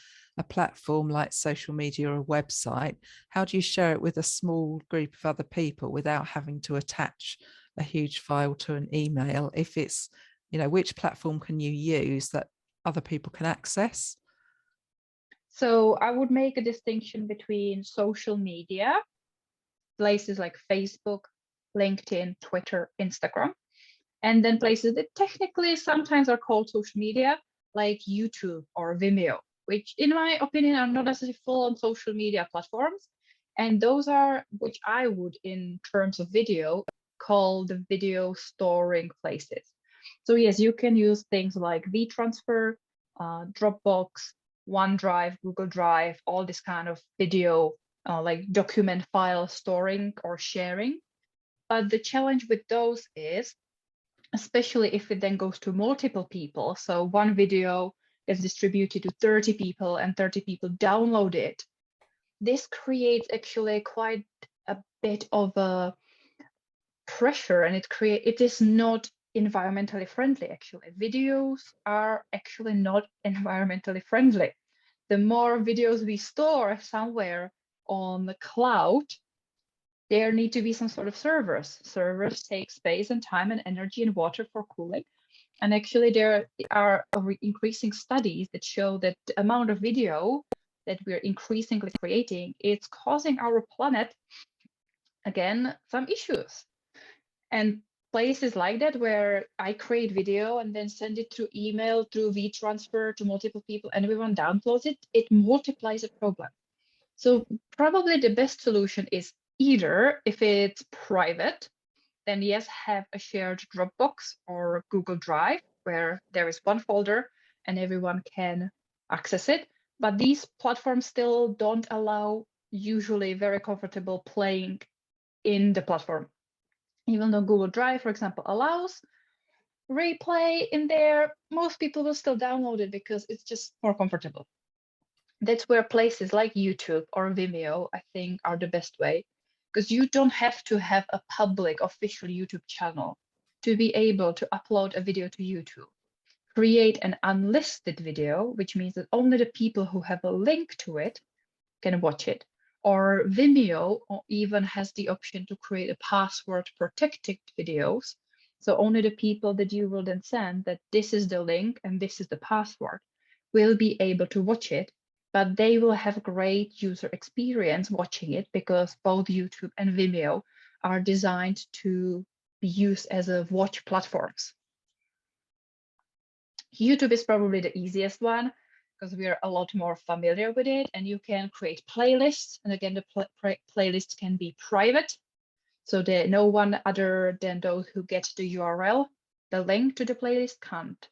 platform like social media or a website? How do you share it with a small group of other people without having to attach a huge file to an email? If it's, which platform can you use that other people can access? So I would make a distinction between social media, places like Facebook, LinkedIn, Twitter, Instagram, and then places that technically sometimes are called social media, like YouTube or Vimeo, which in my opinion are not necessarily full-on social media platforms. And those are, which I would, in terms of video, call the video storing places. So yes, you can use things like VTransfer, Dropbox, OneDrive, Google Drive, all this kind of video, like document file storing or sharing. But the challenge with those is, especially if it then goes to multiple people, so one video is distributed to 30 people and 30 people download it, this creates actually quite a bit of a pressure, and it is not environmentally friendly. Actually, videos are actually not environmentally friendly. The more videos we store somewhere on the cloud, there need to be some sort of servers. Servers take space and time and energy and water for cooling. And actually there are increasing studies that show that the amount of video that we're increasingly creating, it's causing our planet, again, some issues. And places like that where I create video and then send it through email, through VTransfer to multiple people, and everyone downloads it, it multiplies the problem. So probably the best solution is either, if it's private, then yes, have a shared Dropbox or Google Drive where there is one folder and everyone can access it. But these platforms still don't allow usually very comfortable playing in the platform. Even though Google Drive, for example, allows replay in there, most people will still download it because it's just more comfortable. That's where places like YouTube or Vimeo, I think, are the best way, because you don't have to have a public official YouTube channel to be able to upload a video to YouTube. Create an unlisted video, which means that only the people who have a link to it can watch it. Or Vimeo even has the option to create a password protected videos. So only the people that you will then send that this is the link and this is the password will be able to watch it, but they will have great user experience watching it because both YouTube and Vimeo are designed to be used as a watch platforms. YouTube is probably the easiest one because we are a lot more familiar with it, and you can create playlists. And again, the playlists can be private, so that no one other than those who get the URL, the link to the playlist, can't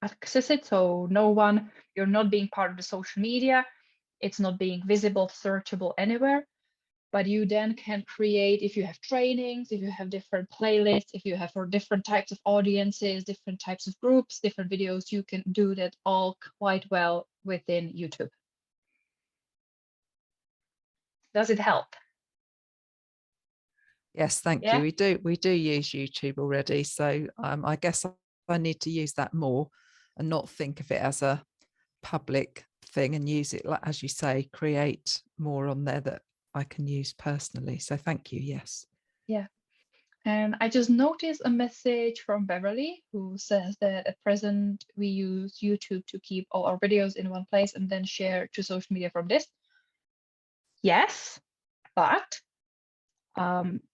access it. So no one, you're not being part of the social media. It's not being visible, searchable anywhere. but you then can create, if you have trainings, if you have different playlists, if you have for different types of audiences, different types of groups, different videos, you can do that all quite well within YouTube. Does it help? Yes, thank Yeah. you. We do use YouTube already, so I guess I need to use that more and not think of it as a public thing, and use it, like as you say, create more on there that I can use personally. So thank you. Yes. Yeah. And I just noticed a message from Beverly, who says that at present we use YouTube to keep all our videos in one place and then share to social media from this. Yes, but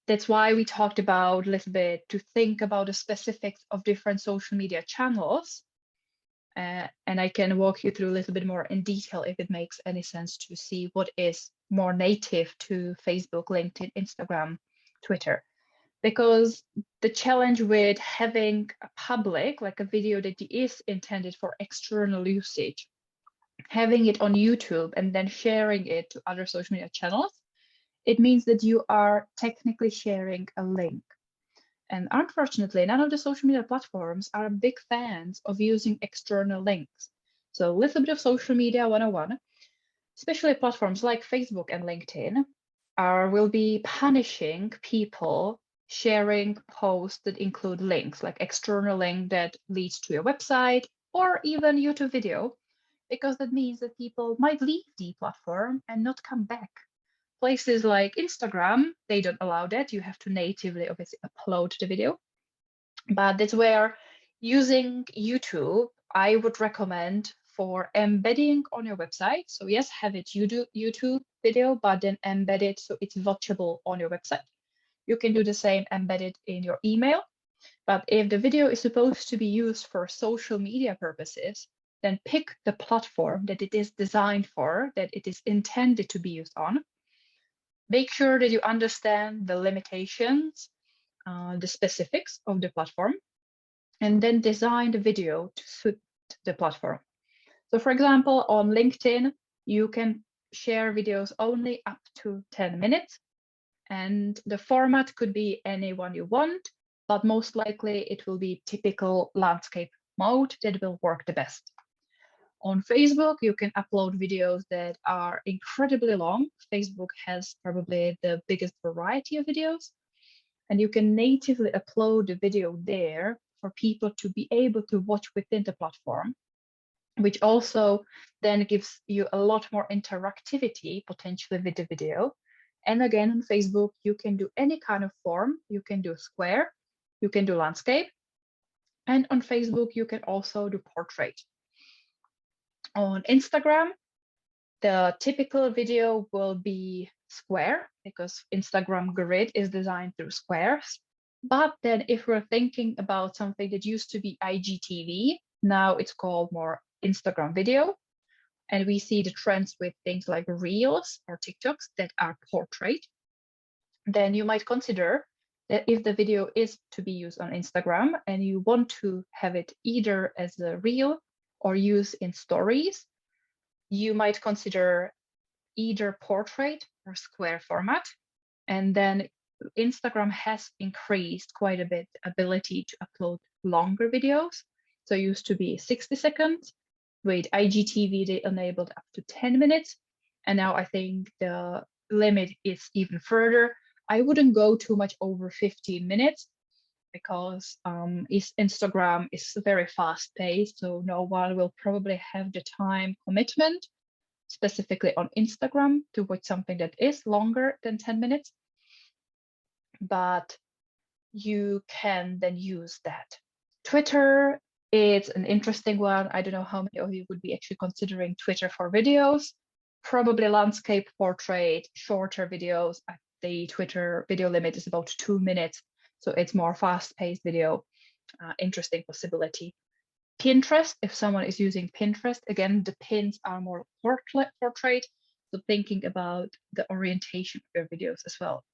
that's why we talked about a little bit to think about the specifics of different social media channels. And I can walk you through a little bit more in detail if it makes any sense to see what is more native to Facebook, LinkedIn, Instagram, Twitter. Because the challenge with having a public, like a video that is intended for external usage, having it on YouTube and then sharing it to other social media channels, it means that you are technically sharing a link. And unfortunately, none of the social media platforms are big fans of using external links. So a little bit of social media 101, especially platforms like Facebook and LinkedIn, will be punishing people sharing posts that include links, like external link that leads to your website or even YouTube video, because that means that people might leave the platform and not come back. Places like Instagram, they don't allow that. You have to natively obviously upload the video. But that's where using YouTube, I would recommend for embedding on your website. So yes, have it YouTube video, but then embed it so it's watchable on your website. You can do the same, embed it in your email. But if the video is supposed to be used for social media purposes, then pick the platform that it is designed for, that it is intended to be used on. Make sure that you understand the limitations, the specifics of the platform, and then design the video to suit the platform. So for example, on LinkedIn, you can share videos only up to 10 minutes. And the format could be any one you want, but most likely it will be typical landscape mode that will work the best. On Facebook, you can upload videos that are incredibly long. Facebook has probably the biggest variety of videos, and you can natively upload the video there for people to be able to watch within the platform, which also then gives you a lot more interactivity potentially with the video. And again, on Facebook, you can do any kind of form. You can do square, you can do landscape, and on Facebook, you can also do portrait. On Instagram, the typical video will be square because Instagram grid is designed through squares. But then if we're thinking about something that used to be IGTV, now it's called more Instagram video. And we see the trends with things like Reels or TikToks that are portrait. Then you might consider that if the video is to be used on Instagram and you want to have it either as a reel or use in stories, you might consider either portrait or square format. And then Instagram has increased quite a bit ability to upload longer videos. So it used to be 60 seconds. With IGTV, they enabled up to 10 minutes. And now I think the limit is even further. I wouldn't go too much over 15 minutes because Instagram is very fast paced. So no one will probably have the time commitment specifically on Instagram to watch something that is longer than 10 minutes. But you can then use that. Twitter, it's an interesting one. I don't know how many of you would be actually considering Twitter for videos. Probably landscape, portrait, shorter videos. The Twitter video limit is about 2 minutes. So it's more fast-paced video. Interesting possibility. Pinterest, if someone is using Pinterest, again, the pins are more portrait. So thinking about the orientation of your videos as well.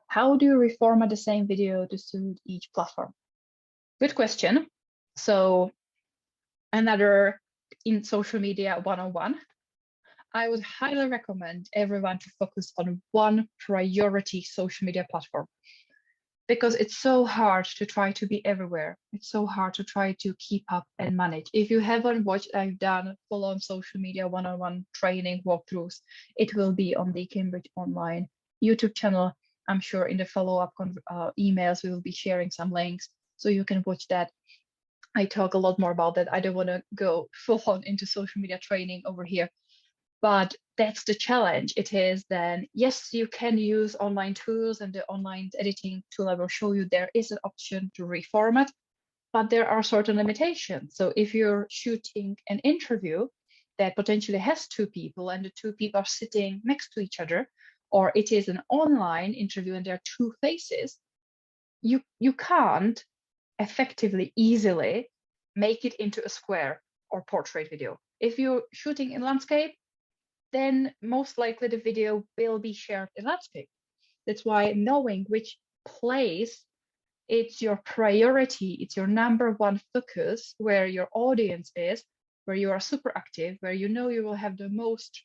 How do you reformat the same video to suit each platform? Good question. So another in social media 101. I would highly recommend everyone to focus on one priority social media platform, because it's so hard to try to be everywhere. It's so hard to try to keep up and manage. If you haven't watched, I've done full-on social media one-on-one training walkthroughs. It will be on the Cambridge Online YouTube channel. I'm sure in the follow-up emails, we will be sharing some links so you can watch that. I talk a lot more about that. I don't want to go full-on into social media training over here, but that's the challenge. It is then, yes, you can use online tools, and the online editing tool I will show you, there is an option to reformat, but there are certain limitations. So if you're shooting an interview that potentially has two people and the two people are sitting next to each other, or it is an online interview and there are two faces, you can't effectively, easily make it into a square or portrait video. If you're shooting in landscape, then most likely the video will be shared in landscape. That's why knowing which place it's your priority, it's your number one focus, where your audience is, where you are super active, where you know you will have the most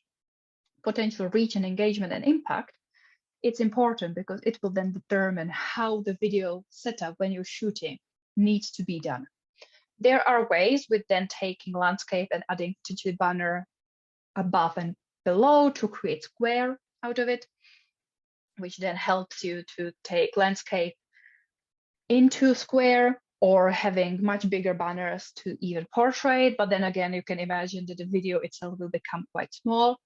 potential reach and engagement and impact, it's important, because it will then determine how the video setup when you're shooting needs to be done. There are ways with then taking landscape and adding potentially banner above and below to create square out of it, which then helps you to take landscape into square, or having much bigger banners to even portrait. But then again, you can imagine that the video itself will become quite small.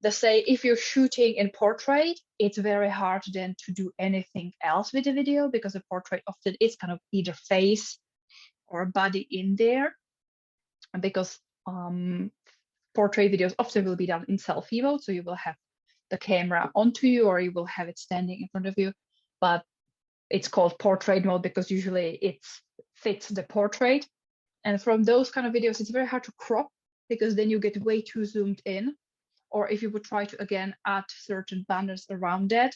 Let's say if you're shooting in portrait, it's very hard then to do anything else with the video, because a portrait often is kind of either face or body in there, because portrait videos often will be done in selfie mode. So you will have the camera onto you, or you will have it standing in front of you, but it's called portrait mode because usually it fits the portrait. And from those kind of videos, it's very hard to crop, because then you get way too zoomed in. Or if you would try to, again, add certain banners around that,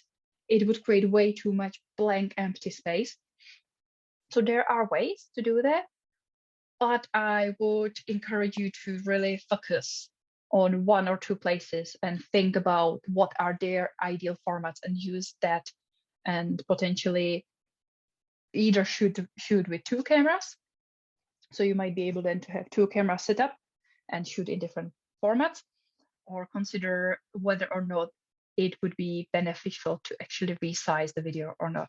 it would create way too much blank, empty space. So there are ways to do that, but I would encourage you to really focus on one or two places and think about what are their ideal formats and use that, and potentially either shoot with two cameras. So you might be able then to have two cameras set up and shoot in different formats, or consider whether or not it would be beneficial to actually resize the video or not.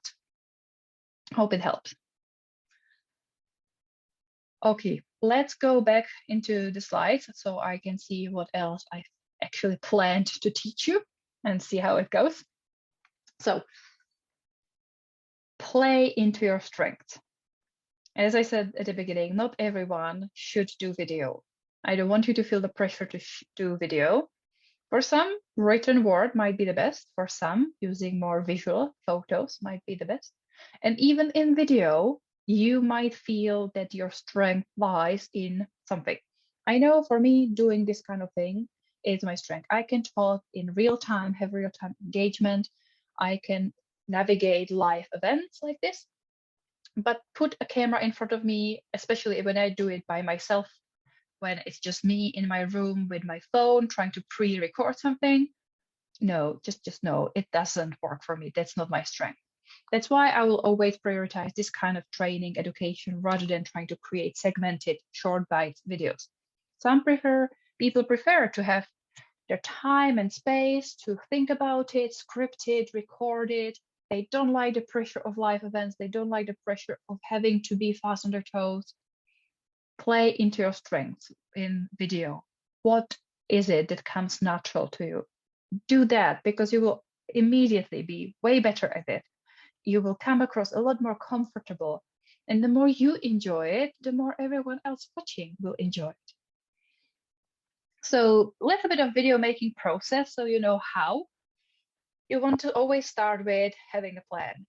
Hope it helps. Okay, let's go back into the slides so I can see what else I actually planned to teach you and see how it goes. So, play into your strengths. As I said at the beginning, not everyone should do video. I don't want you to feel the pressure to do video. For some, written word might be the best. For some, using more visual photos might be the best. And even in video, you might feel that your strength lies in something. I know for me, doing this kind of thing is my strength. I can talk in real time, have real-time engagement. I can navigate live events like this. But put a camera in front of me, especially when I do it by myself, when it's just me in my room with my phone trying to pre-record something, no, just no, it doesn't work for me. That's not my strength. That's why I will always prioritize this kind of training, education, rather than trying to create segmented short bite videos. People prefer to have their time and space to think about it, script it, record it. They don't like the pressure of live events. They don't like the pressure of having to be fast on their toes. Play into your strengths in video. What is it that comes natural to you? Do that, because you will immediately be way better at it. You will come across a lot more comfortable. And the more you enjoy it, the more everyone else watching will enjoy it. So a little bit of video making process, so you know how. You want to always start with having a plan.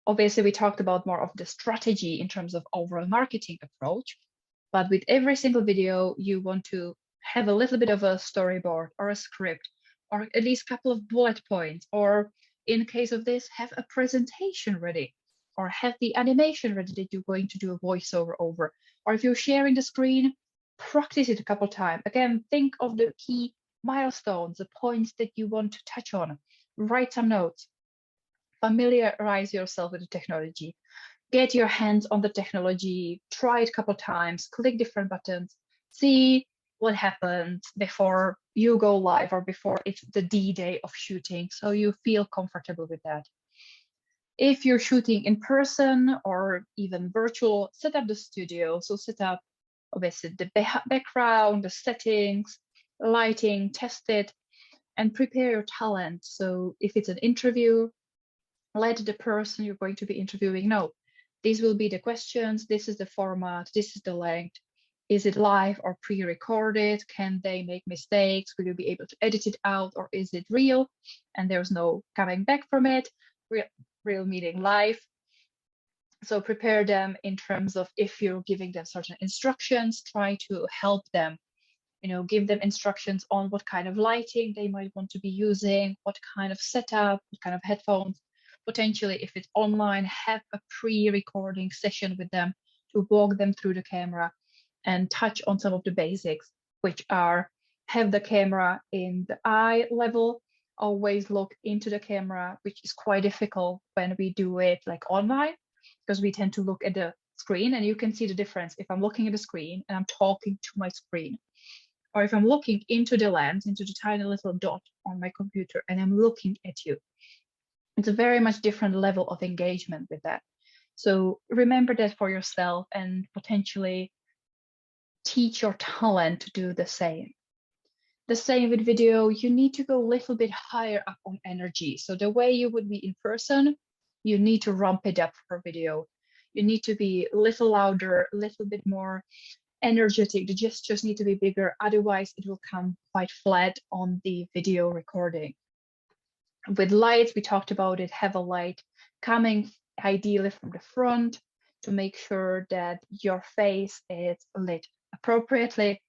Obviously, we talked about more of the strategy in terms of overall marketing approach, but with every single video, you want to have a little bit of a storyboard or a script, or at least a couple of bullet points, or in case of this, have a presentation ready, or have the animation ready that you're going to do a voiceover over. Or if you're sharing the screen, practice it a couple of times. Again, think of the key milestones, the points that you want to touch on. Write some notes. Familiarize yourself with the technology. Get your hands on the technology, try it a couple times, click different buttons, see what happens before you go live or before it's the D-Day of shooting, so you feel comfortable with that. If you're shooting in person or even virtual, set up the studio. So set up obviously the background, the settings, lighting, test it, and prepare your talent. So if it's an interview, let the person you're going to be interviewing know, these will be the questions, this is the format, this is the length. Is it live or pre-recorded? Can they make mistakes? Will you be able to edit it out, or is it real and there's no coming back from it? Real meeting live. So prepare them in terms of, if you're giving them certain instructions, try to help them, give them instructions on what kind of lighting they might want to be using, what kind of setup, what kind of headphones. Potentially, if it's online, have a pre-recording session with them to walk them through the camera and touch on some of the basics, which are have the camera in the eye level, always look into the camera, which is quite difficult when we do it like online, because we tend to look at the screen, and you can see the difference if I'm looking at the screen and I'm talking to my screen, or if I'm looking into the lens, into the tiny little dot on my computer and I'm looking at you. It's a very much different level of engagement with that. So remember that for yourself and potentially teach your talent to do the same. The same with video, you need to go a little bit higher up on energy. So the way you would be in person, you need to ramp it up for video. You need to be a little louder, a little bit more energetic. The gestures need to be bigger. Otherwise, it will come quite flat on the video recording. With lights, we talked about it, have a light coming ideally from the front to make sure that your face is lit appropriately,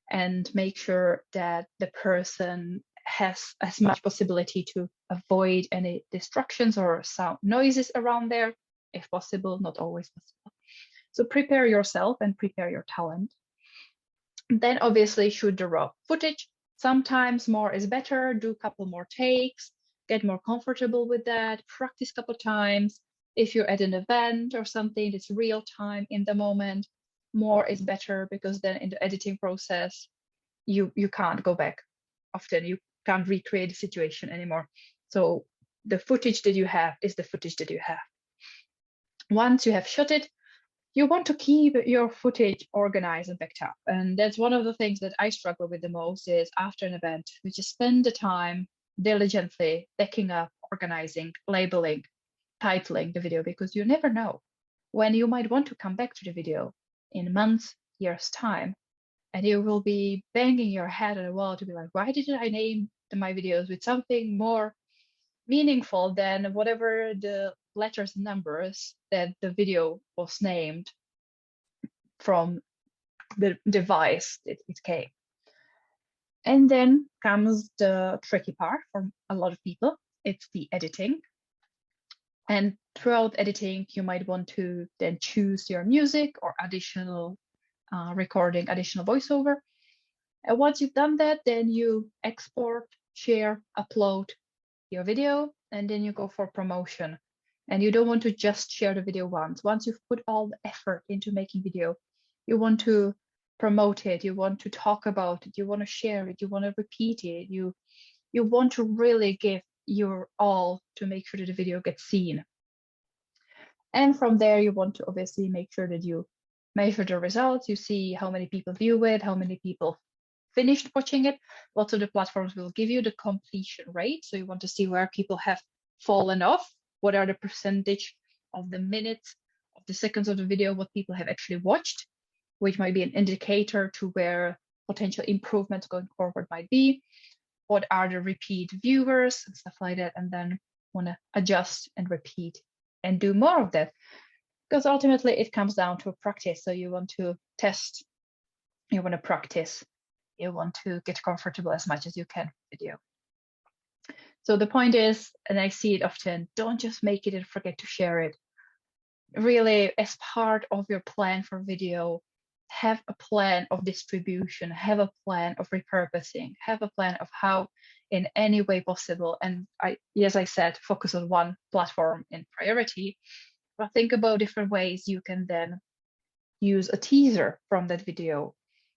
and make sure that the person has as much possibility to avoid any distractions or sound noises around there, if possible, not always possible. So prepare yourself and prepare your talent. Then obviously shoot the raw footage. Sometimes more is better, do a couple more takes, get more comfortable with that, practice a couple times. If you're at an event or something that's real time in the moment, more is better, because then in the editing process, you can't go back. Often you can't recreate the situation anymore. So the footage that you have is the footage that you have. Once you have shot it, you want to keep your footage organized and backed up. And that's one of the things that I struggle with the most, is after an event, we just spend the time diligently backing up, organizing, labeling, titling the video, because you never know when you might want to come back to the video in months, years' time, and you will be banging your head on the wall to be like, why didn't I name my videos with something more meaningful than whatever the letters and numbers that the video was named from the device that it came. And then comes the tricky part for a lot of people. It's the editing. And throughout editing, you might want to then choose your music or additional recording, additional voiceover. And once you've done that, then you export, share, upload your video, and then you go for promotion. And you don't want to just share the video once. Once you've put all the effort into making video, you want to promote it, you want to talk about it, you want to share it, you want to repeat it, you want to really give your all to make sure that the video gets seen. And from there, you want to obviously make sure that you measure the results. You see how many people view it, how many people finished watching it. Lots of the platforms will give you the completion rate. So you want to see where people have fallen off. What are the percentage of the minutes, of the seconds of the video, what people have actually watched, which might be an indicator to where potential improvements going forward might be. What are the repeat viewers and stuff like that. And then want to adjust and repeat and do more of that. Because ultimately it comes down to a practice. So you want to test, you want to practice, you want to get comfortable as much as you can with video. So the point is, and I see it often, don't just make it and forget to share it. Really, as part of your plan for video, have a plan of distribution, have a plan of repurposing, have a plan of how in any way possible. And as I said, focus on one platform in priority, but think about different ways you can then use a teaser from that video,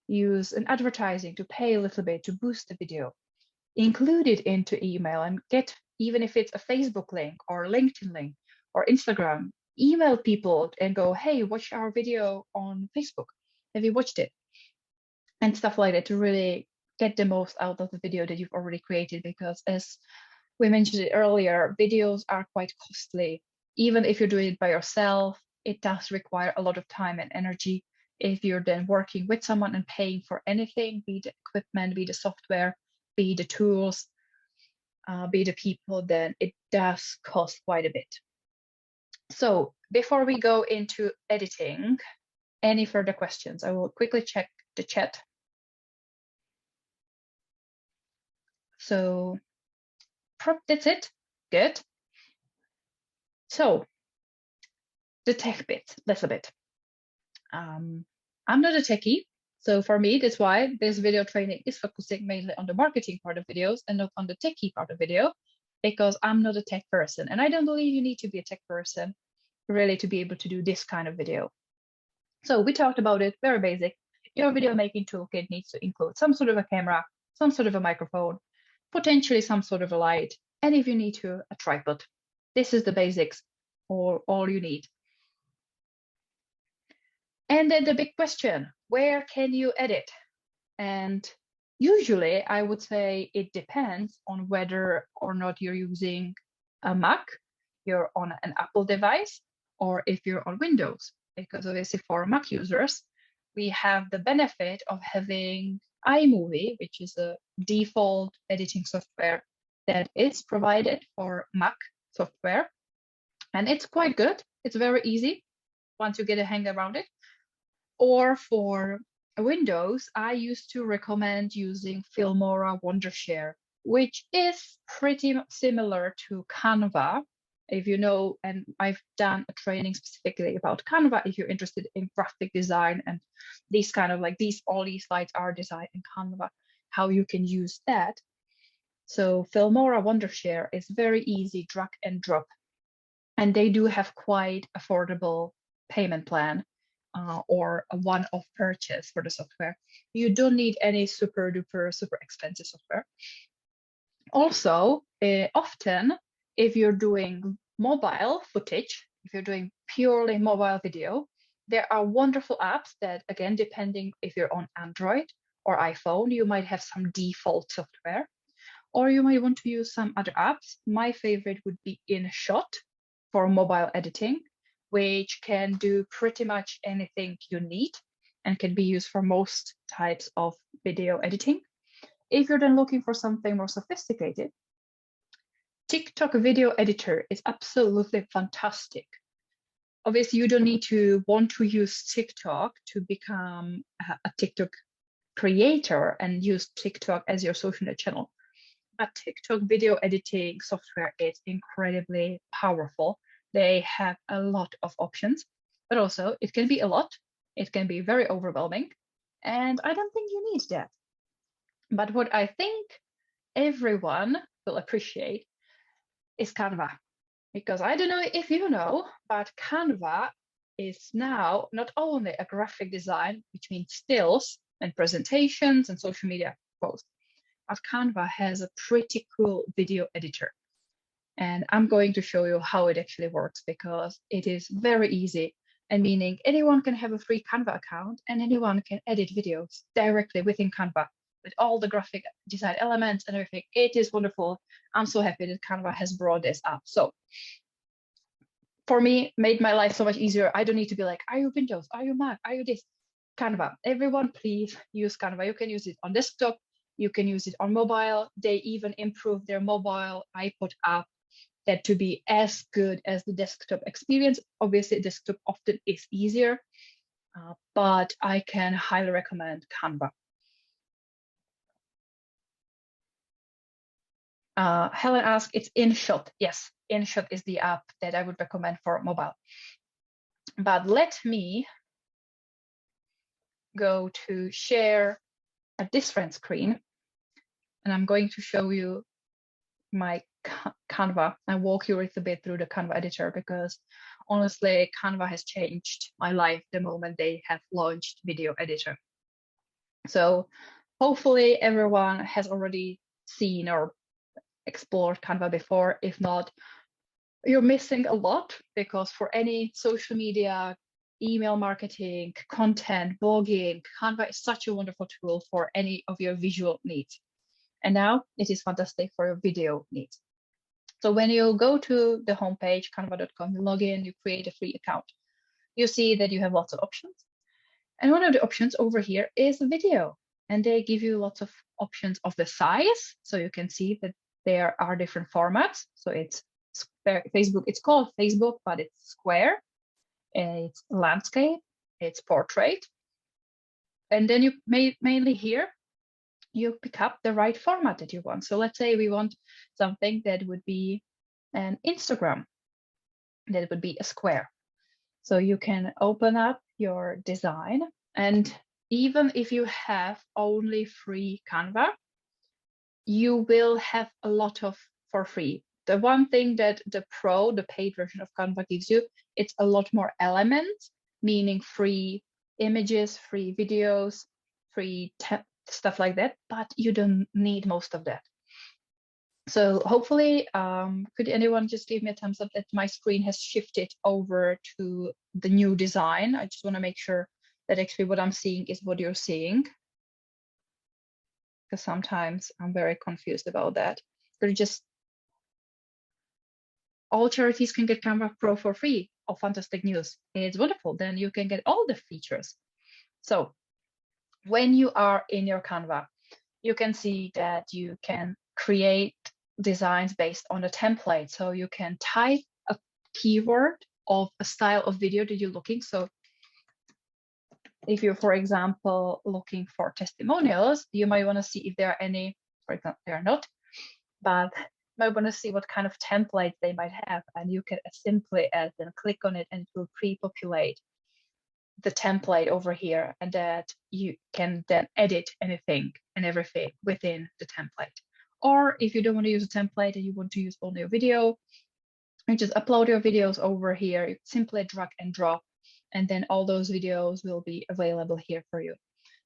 use an advertising to pay a little bit to boost the video, include it into email and get, even if it's a Facebook link or LinkedIn link or Instagram, email people and go, hey, watch our video on Facebook. Have you watched it? And stuff like that to really get the most out of the video that you've already created, because as we mentioned it earlier, videos are quite costly. Even if you're doing it by yourself, it does require a lot of time and energy. If you're then working with someone and paying for anything, be the equipment, be the software, be the tools, be the people, then it does cost quite a bit. So before we go into editing, any further questions? I will quickly check the chat. So that's it. Good. So the tech bit, that's a bit. I'm not a techie, so for me, that's why this video training is focusing mainly on the marketing part of videos and not on the techie part of video, because I'm not a tech person, and I don't believe you need to be a tech person really to be able to do this kind of video. So we talked about it, very basic. Your video making toolkit needs to include some sort of a camera, some sort of a microphone, potentially some sort of a light, and if you need to, a tripod. This is the basics, or all you need. And then the big question, where can you edit? And usually I would say it depends on whether or not you're using a Mac, you're on an Apple device, or if you're on Windows. Because obviously for Mac users, we have the benefit of having iMovie, which is a default editing software that is provided for Mac software. And it's quite good. It's very easy once you get a hang around it. Or for Windows, I used to recommend using Filmora Wondershare, which is pretty similar to Canva. If you know, and I've done a training specifically about Canva, if you're interested in graphic design and these kind of like all these slides are designed in Canva, how you can use that. So Filmora Wondershare is very easy, drag and drop. And they do have quite affordable payment plan or a one-off purchase for the software. You don't need any super duper, super expensive software. Also, often, if you're doing mobile footage, if you're doing purely mobile video, there are wonderful apps that, again, depending if you're on Android or iPhone, you might have some default software, or you might want to use some other apps. My favorite would be InShot for mobile editing, which can do pretty much anything you need and can be used for most types of video editing. If you're then looking for something more sophisticated, TikTok video editor is absolutely fantastic. Obviously, you don't need to want to use TikTok to become a TikTok creator and use TikTok as your social media channel. But TikTok video editing software is incredibly powerful. They have a lot of options, but also it can be a lot. It can be very overwhelming. And I don't think you need that. But what I think everyone will appreciate is Canva. Because I don't know if you know, but Canva is now not only a graphic design, which means stills and presentations and social media posts, but Canva has a pretty cool video editor. And I'm going to show you how it actually works, because it is very easy, and meaning anyone can have a free Canva account and anyone can edit videos directly within Canva with all the graphic design elements and everything. It is wonderful. I'm so happy that Canva has brought this up. So for me, made my life so much easier. I don't need to be like, are you Windows? Are you Mac? Are you this? Canva. Everyone, please use Canva. You can use it on desktop. You can use it on mobile. They even improved their mobile iPod app that to be as good as the desktop experience. Obviously, desktop often is easier, but I can highly recommend Canva. Helen asked, it's InShot. Yes, InShot is the app that I would recommend for mobile. But let me go to share a different screen, and I'm going to show you my Canva and walk you a little bit through the Canva editor, because honestly, Canva has changed my life the moment they have launched video editor. So hopefully everyone has already seen or explored Canva before. If not, you're missing a lot, because for any social media, email marketing, content, blogging, Canva is such a wonderful tool for any of your visual needs. And now it is fantastic for your video needs. So when you go to the homepage, canva.com, you log in, you create a free account, you see that you have lots of options. And one of the options over here is video. And they give you lots of options of the size. So you can see that there are different formats. So it's Facebook, it's called Facebook, but it's square, it's landscape, it's portrait. And then you mainly here, you pick up the right format that you want. So let's say we want something that would be an Instagram, that would be a square. So you can open up your design, and even if you have only free Canva, you will have a lot of for free. The one thing that the paid version of Canva gives you, it's a lot more elements, meaning free images, free videos, free stuff like that, but you don't need most of that. So hopefully, could anyone just give me a thumbs up that my screen has shifted over to the new design? I just want to make sure that actually what I'm seeing is what you're seeing, because sometimes I'm very confused about that. They're just, all charities can get Canva Pro for free. Oh, fantastic news. It's wonderful. Then you can get all the features. So when you are in your Canva, you can see that you can create designs based on a template. So you can type a keyword of a style of video that you're looking. So if you're, for example, looking for testimonials, you might want to see if there are any. For example, there are not, but you might want to see what kind of template they might have. And you can simply add and click on it, and it will pre-populate the template over here, and that you can then edit anything and everything within the template. Or if you don't want to use a template and you want to use only a video, you just upload your videos over here. You simply drag and drop, and then all those videos will be available here for you.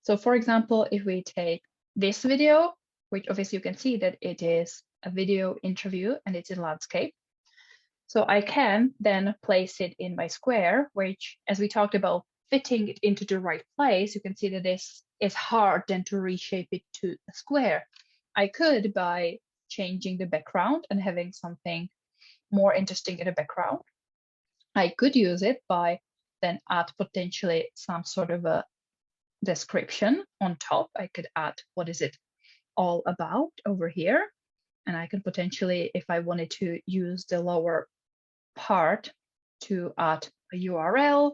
So for example, if we take this video, which obviously you can see that it is a video interview and it's in landscape. So I can then place it in my square, which, as we talked about, fitting it into the right place, you can see that this is hard then to reshape it to a square. I could, by changing the background and having something more interesting in the background, I could use it by then add potentially some sort of a description on top. I could add what is it all about over here. And I can potentially, if I wanted to use the lower part to add a URL,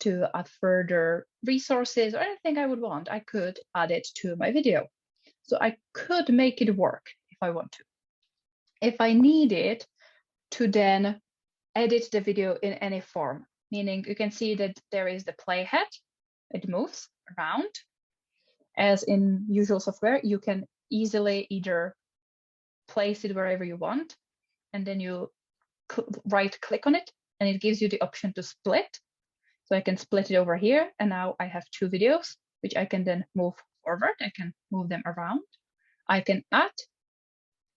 to add further resources or anything I would want, I could add it to my video. So I could make it work if I want to. If I needed to then edit the video in any form, meaning you can see that there is the playhead, it moves around. As in usual software, you can easily either place it wherever you want, and then you right click on it, and it gives you the option to split. So I can split it over here, and now I have two videos, which I can then move forward. I can move them around. I can add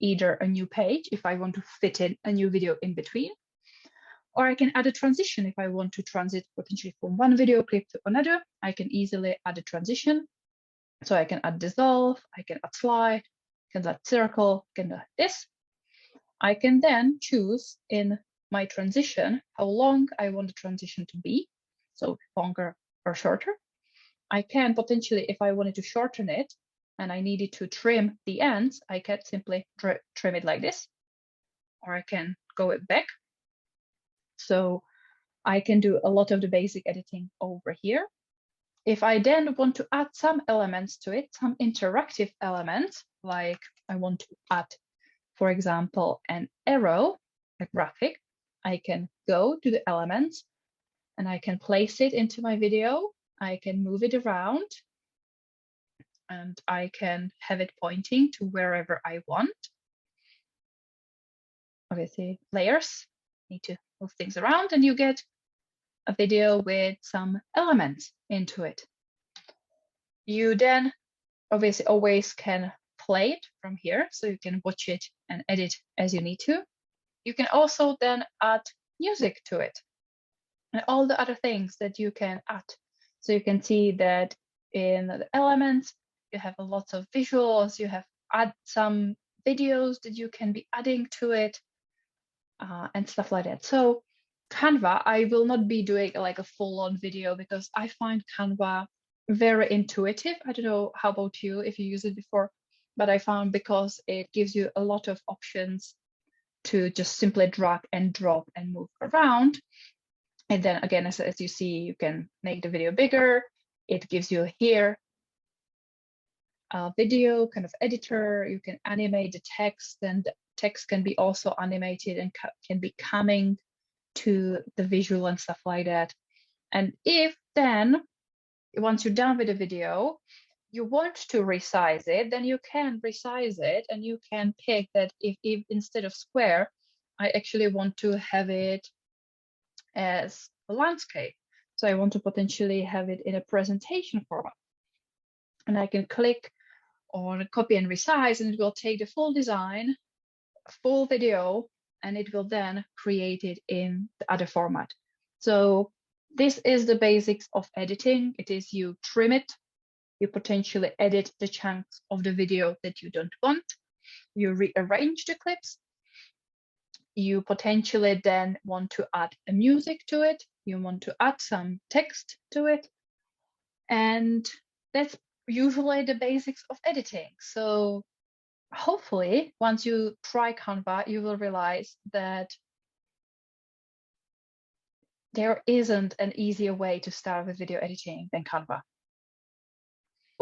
either a new page if I want to fit in a new video in between, or I can add a transition if I want to transit potentially from one video clip to another. I can easily add a transition. So I can add dissolve, I can add slide, I can add circle, I can add this. I can then choose in my transition how long I want the transition to be, so longer or shorter. I can potentially, if I wanted to shorten it and I needed to trim the ends, I can simply trim it like this, or I can go it back. So I can do a lot of the basic editing over here. If I then want to add some elements to it, some interactive elements, like I want to add, for example, an arrow, a graphic, I can go to the elements and I can place it into my video. I can move it around and I can have it pointing to wherever I want. Obviously, layers, need to move things around, and you get a video with some elements into it. You then obviously always can play it from here, so you can watch it and edit as you need to. You can also then add music to it and all the other things that you can add. So you can see that in the elements, you have a lot of visuals, you have add some videos that you can be adding to it and stuff like that. So Canva, I will not be doing like a full-on video because I find Canva very intuitive. I don't know how about you if you use it before, but I found because it gives you a lot of options to just simply drag and drop and move around. And then again, as you see, you can make the video bigger. It gives you here a video kind of editor. You can animate the text, and the text can be also animated and can be coming to the visual and stuff like that. And if then, once you're done with the video, you want to resize it, then you can resize it, and you can pick that if instead of square, I actually want to have it as a landscape. So I want to potentially have it in a presentation format. And I can click on copy and resize, and it will take the full design, full video, and it will then create it in the other format. So this is the basics of editing. It is you trim it, you potentially edit the chunks of the video that you don't want, you rearrange the clips, you potentially then want to add a music to it, you want to add some text to it, and that's usually the basics of editing. So hopefully, once you try Canva, you will realize that there isn't an easier way to start with video editing than Canva.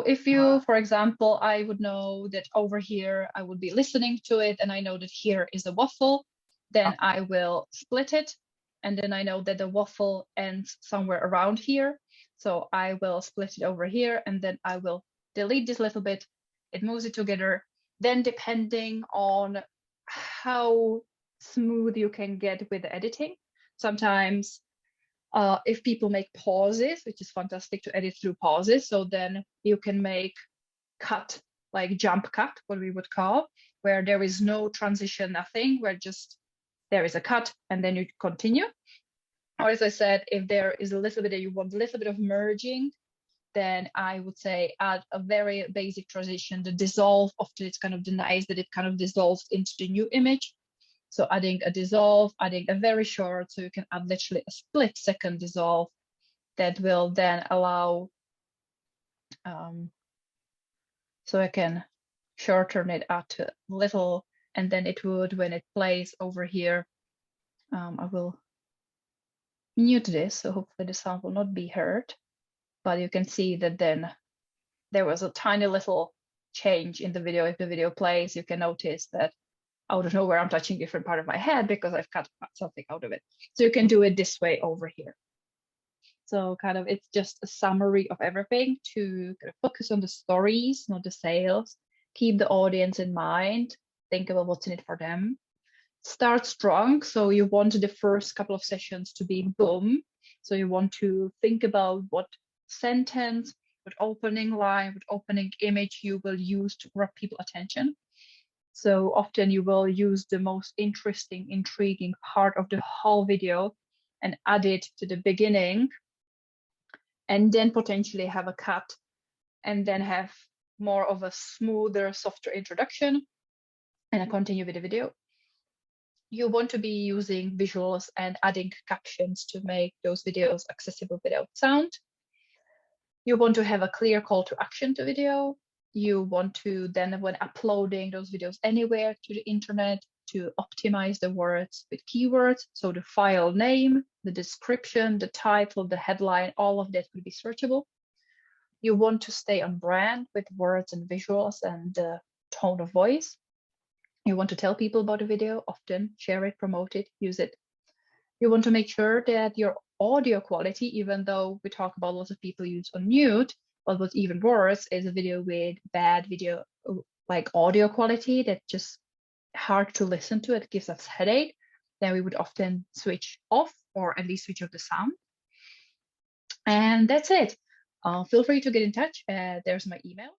If you, for example, I would know that over here, I would be listening to it, and I know that here is a waffle, then I will split it. And then I know that the waffle ends somewhere around here. So I will split it over here, and then I will delete this little bit. It moves it together. Then depending on how smooth you can get with the editing, sometimes if people make pauses, which is fantastic to edit through pauses, so then you can make cut, like jump cut, what we would call, where there is no transition, nothing, where just there is a cut and then you continue. Or as I said, if there is a little bit that you want a little bit of merging, then I would say add a very basic transition. The dissolve, often it's kind of nice that it kind of dissolves into the new image. So adding a dissolve, adding a very short, so you can add literally a split-second dissolve that will then allow, so I can shorten it out to little, and then it would, when it plays over here, I will mute this, so hopefully the sound will not be heard, but you can see that then there was a tiny little change in the video. If the video plays, you can notice that out of nowhere, I'm touching a different part of my head because I've cut something out of it. So you can do it this way over here. So kind of, it's just a summary of everything to kind of focus on the stories, not the sales. Keep the audience in mind. Think about what's in it for them. Start strong. So you want the first couple of sessions to be boom. So you want to think about what sentence, what opening line, what opening image you will use to grab people's attention. So often you will use the most interesting, intriguing part of the whole video and add it to the beginning, and then potentially have a cut, and then have more of a smoother, softer introduction, and I continue with the video. You want to be using visuals and adding captions to make those videos accessible without sound. You want to have a clear call to action to video. You want to then, when uploading those videos anywhere to the internet, to optimize the words with keywords. So the file name, the description, the title, the headline, all of that could be searchable. You want to stay on brand with words and visuals and the tone of voice. You want to tell people about the video, often share it, promote it, use it. You want to make sure that your audio quality, even though we talk about lots of people use unmute, but what's even worse is a video with bad video, like audio quality that just hard to listen to, it gives us headache, then we would often switch off or at least switch off the sound. And that's it. Feel free to get in touch. There's my email.